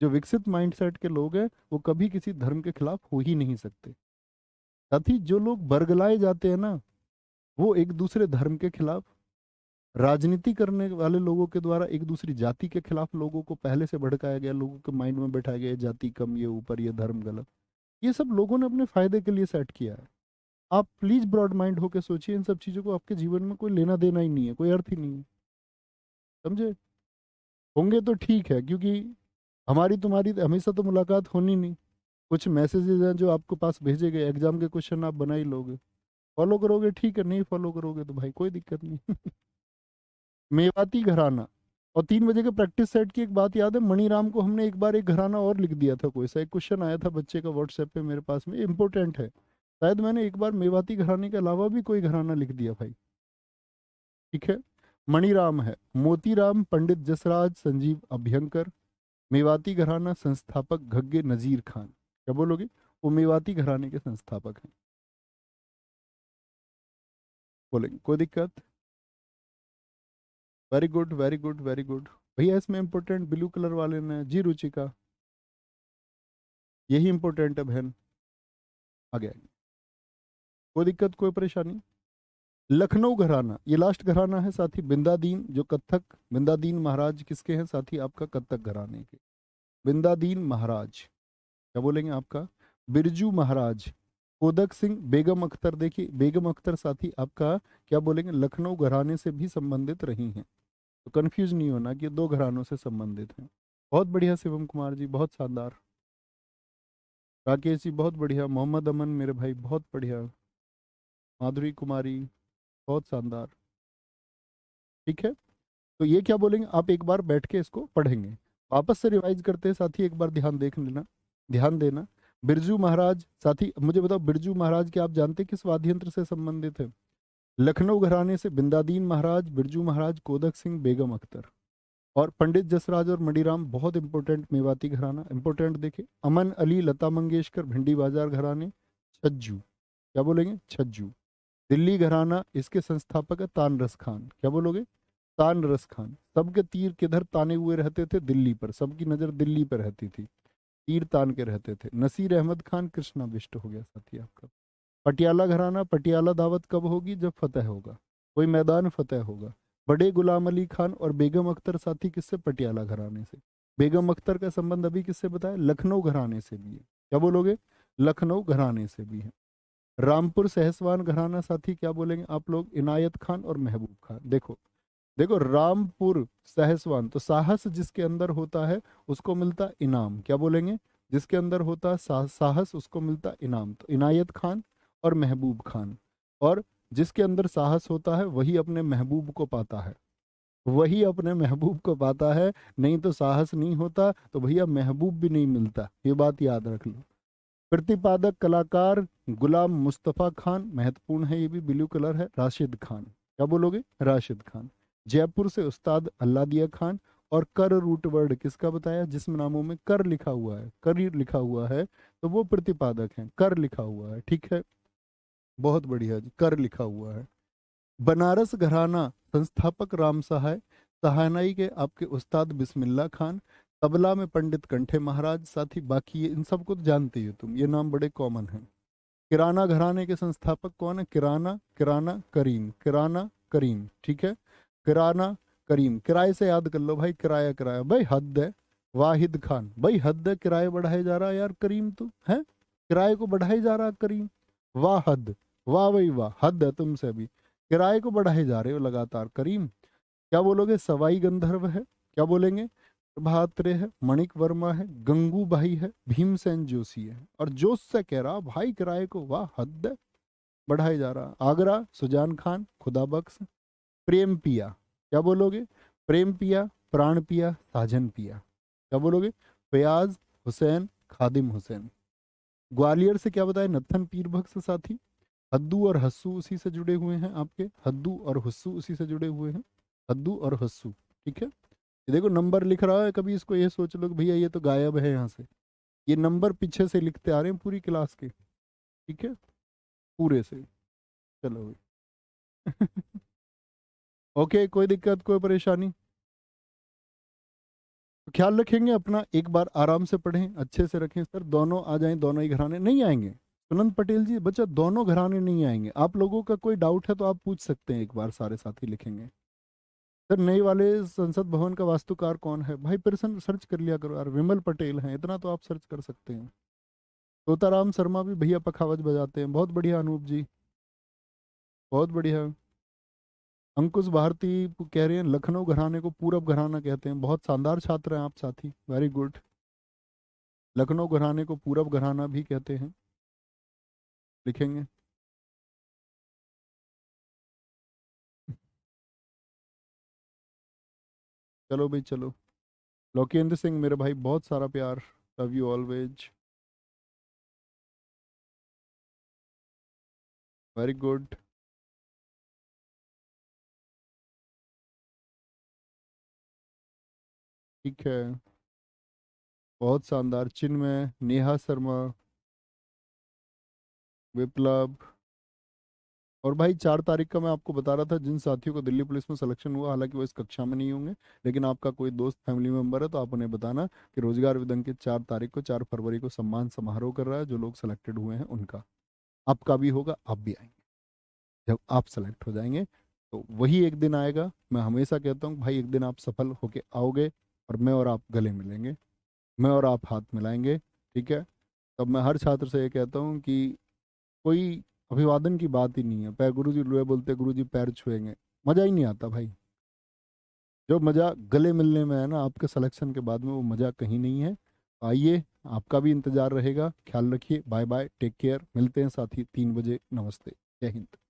जो विकसित माइंडसेट के लोग हैं वो कभी किसी धर्म के खिलाफ हो ही नहीं सकते। साथ ही जो लोग बरगलाए जाते हैं ना, वो एक दूसरे धर्म के खिलाफ, राजनीति करने वाले लोगों के द्वारा एक दूसरी जाति के खिलाफ लोगों को पहले से भड़काया गया, लोगों के माइंड में बैठाया गया, ये जाति कम, ये ऊपर, ये धर्म गलत, ये सब लोगों ने अपने फायदे के लिए सेट किया है। आप प्लीज ब्रॉड माइंड होकर सोचिए, इन सब चीजों को आपके जीवन में कोई लेना देना ही नहीं है, कोई अर्थ ही नहीं है, समझे? होंगे तो ठीक है, क्योंकि हमारी तुम्हारी हमेशा तो मुलाकात होनी नहीं। कुछ मैसेजेस हैं जो आपको पास भेजे गए, एग्जाम के क्वेश्चन आप बना ही लोगे, फॉलो करोगे ठीक है, नहीं फॉलो करोगे तो भाई कोई दिक्कत नहीं। मेवाती घराना। और 3 बजे के प्रैक्टिस सेट की एक बात याद है, मणिराम को हमने एक बार एक घराना और लिख दिया था, कोई सा एक क्वेश्चन आया था बच्चे का व्हाट्सएप पे मेरे पास में, इंपॉर्टेंट है। शायद मैंने एक बार मेवाती घराने के अलावा भी कोई घराना लिख दिया भाई। ठीक है। मणिराम है, मोतीराम पंडित जसराज संजीव अभ्यंकर। मेवाती घराना संस्थापक घग्गे नजीर खान। क्या बोलोगे? वो मेवाती घराने के संस्थापक हैं। बोलेंगे कोई दिक्कत? Very good very good very good. भैया इसमें इंपॉर्टेंट ब्लू कलर वाले ने जी, रुचिका, यही इंपॉर्टेंट है बहन। आगे आगे, कोई दिक्कत कोई परेशानी? लखनऊ घराना, ये लास्ट घराना है साथी, बिंदादीन जो कत्थक, बिंदादीन महाराज किसके हैं साथी? आपका कत्थक घराने के। बिंदादीन महाराज। क्या बोलेंगे आपका? बिरजू महाराज। कोदक सिंह, बेगम अख्तर। देखिए बेगम अख्तर साथी आपका क्या बोलेंगे, लखनऊ घराने से भी संबंधित रही हैं। तो कंफ्यूज नहीं होना कि ये दो घरानों से संबंधित हैं। बहुत बढ़िया शिवम कुमार जी, बहुत शानदार। राकेश जी बहुत बढ़िया। मोहम्मद अमन मेरे भाई बहुत बढ़िया। माधुरी कुमारी बहुत शानदार। ठीक है। तो ये क्या बोलेंगे आप, एक बार बैठ के इसको पढ़ेंगे। वापस से रिवाइज करते हैं साथी, एक बार ध्यान देख लेना, ध्यान देना। बिरजू महाराज साथी, मुझे बताओ बिरजू महाराज के आप जानते हैं किस वाद्य यंत्र से संबंधित है? लखनऊ घराने से बिंदादीन महाराज, बिरजू महाराज, कोदक सिंह, बेगम अख्तर। और पंडित जसराज और मणिराम बहुत इंपॉर्टेंट मेवाती घराना, इंपॉर्टेंट। देखे अमन अली, लता मंगेशकर, भिंडी बाजार घराने, छज्जू। क्या बोलेंगे? छज्जू। दिल्ली घराना, इसके संस्थापक है तानरस खान। क्या बोलोगे? तानरस खान। सबके तीर किधर ताने हुए रहते थे? दिल्ली पर, सबकी नजर दिल्ली पर रहती थी, तीर तान के रहते थे। नसीर अहमद खान, कृष्णा बिष्ट हो गया साथी आपका। पटियाला घराना, पटियाला दावत कब होगी? जब फतेह होगा, कोई मैदान फतेह होगा। बड़े गुलाम अली खान और बेगम अख्तर साथी किससे? पटियाला घराने से। बेगम अख्तर का संबंध अभी किससे बताया? लखनऊ घराने से भी है। क्या बोलोगे? लखनऊ घराने से भी है। रामपुर सहसवान घराना साथी क्या बोलेंगे आप लोग? इनायत खान और महबूब खान। देखो देखो, रामपुर सहसवान, तो साहस जिसके अंदर होता है उसको मिलता इनाम। क्या बोलेंगे? जिसके अंदर होता है साहस उसको मिलता इनाम। तो इनायत खान और महबूब खान। और जिसके अंदर साहस होता है वही अपने महबूब को पाता है, वही अपने महबूब को पाता है। नहीं तो साहस नहीं होता तो भैया महबूब भी नहीं मिलता, ये बात याद रख लो। प्रतिपादक कलाकार गुलाम मुस्तफ़ा खान, महत्वपूर्ण है ये भी, ब्लू कलर है। राशिद खान। क्या बोलोगे? राशिद खान। जयपुर से उस्ताद अल्लादिया खान। और कर रूट वर्ड किसका बताया? जिसमें नामों में कर लिखा हुआ है, कर लिखा हुआ है तो वो प्रतिपादक हैं, कर लिखा हुआ है। ठीक है, बहुत बढ़िया जी, कर लिखा हुआ है। बनारस घराना संस्थापक राम सहाय। सहानाई के आपके उस्ताद बिस्मिल्लाह खान। तबला में पंडित कंठे महाराज साथी। बाकी ये इन सबको तो जानते ही हो तुम, ये नाम बड़े कॉमन हैं। किराना घराने के संस्थापक कौन है? किराना, किराना करीम, किराना करीम। ठीक है, किराना करीम। किराए से याद कर लो भाई, किराया किराया भाई, हद है। वाहिद खान, भाई हद है, किराए बढ़ाए जा रहा है यार करीम, तू है किराए को बढ़ाई जा रहा है करीम। वाह हद, वाह भाई वाह, हद है तुमसे भी, किराए को बढ़ाए जा रहे हो लगातार करीम। क्या बोलोगे? सवाई गंधर्व है। क्या बोलेंगे? प्रभात रे है, मणिक वर्मा है, गंगू भाई है, भीमसेन जोशी है। और जोश से कह रहा भाई किराए को, वाह हद है, बढ़ाए जा रहा। आगरा सुजान खान, खुदा बख्श। प्रेम पिया। क्या बोलोगे? प्रेम पिया, प्राण पिया, साजन पिया। क्या बोलोगे? फयाज हुसैन, खादिम हुसैन। ग्वालियर से क्या बताया? नत्थन पीर बख्श साथी। हद्दू और हस्सू उसी से जुड़े हुए हैं आपके, हद्दू और हुस्सू उसी से जुड़े हुए हैं, हद्दू और हस्सू। ठीक है, ये देखो नंबर लिख रहा है, कभी इसको ये सोच लो कि भैया ये तो गायब है यहाँ से। ये नंबर पीछे से लिखते आ रहे हैं पूरी क्लास के। ठीक है, पूरे से। चलो भाई। ओके, कोई दिक्कत कोई परेशानी? तो ख्याल रखेंगे अपना, एक बार आराम से पढ़ें, अच्छे से रखें। सर दोनों आ जाएं, दोनों ही घराने नहीं आएंगे? सुनंद पटेल जी बच्चा, दोनों घराने नहीं आएंगे। आप लोगों का कोई डाउट है तो आप पूछ सकते हैं, एक बार सारे साथी लिखेंगे। सर नई वाले संसद भवन का वास्तुकार कौन है? भाई फिर सर्च कर लिया करो यार, विमल पटेल हैं, इतना तो आप सर्च कर सकते हैं। तोताराम शर्मा भी भैया पखावज बजाते हैं, बहुत बढ़िया। अनूप जी बहुत बढ़िया। अंकुश भारती कह रहे हैं लखनऊ घराने को पूरब घराना कहते हैं, बहुत शानदार छात्र हैं आप साथी, वेरी गुड। लखनऊ घराने को पूरब घराना भी कहते हैं, लिखेंगे। चलो भाई चलो। लोकेंद्र सिंह मेरे भाई, बहुत सारा प्यार। Love you always. Very good. ठीक है, बहुत शानदार। चिन्मय, नेहा शर्मा, विप्लव। और भाई 4 तारीख का मैं आपको बता रहा था, जिन साथियों को दिल्ली पुलिस में सिलेक्शन हुआ, हालांकि वो इस कक्षा में नहीं होंगे, लेकिन आपका कोई दोस्त फैमिली मेंबर है तो आप उन्हें बताना कि रोजगार विदंग के 4 तारीख को, 4 फरवरी को सम्मान समारोह कर रहा है। जो लोग सिलेक्टेड हुए हैं उनका, आपका भी होगा, आप भी आएंगे। जब आप सेलेक्ट हो जाएंगे तो वही एक दिन आएगा, मैं हमेशा कहता हूँ भाई, एक दिन आप सफल होके आओगे और मैं और आप गले मिलेंगे, मैं और आप हाथ मिलाएंगे। ठीक है। तब मैं हर छात्र से ये कहता हूँ कि कोई अभिवादन की बात ही नहीं है। पैर गुरु जी लोए बोलते, गुरु जी पैर छुएंगे, मजा ही नहीं आता भाई। जो मजा गले मिलने में है ना, आपके सिलेक्शन के बाद में, वो मजा कहीं नहीं है। आइए, आपका भी इंतजार रहेगा। ख्याल रखिए, बाय बाय, टेक केयर। मिलते हैं साथी 3 बजे। नमस्ते, जय हिंद।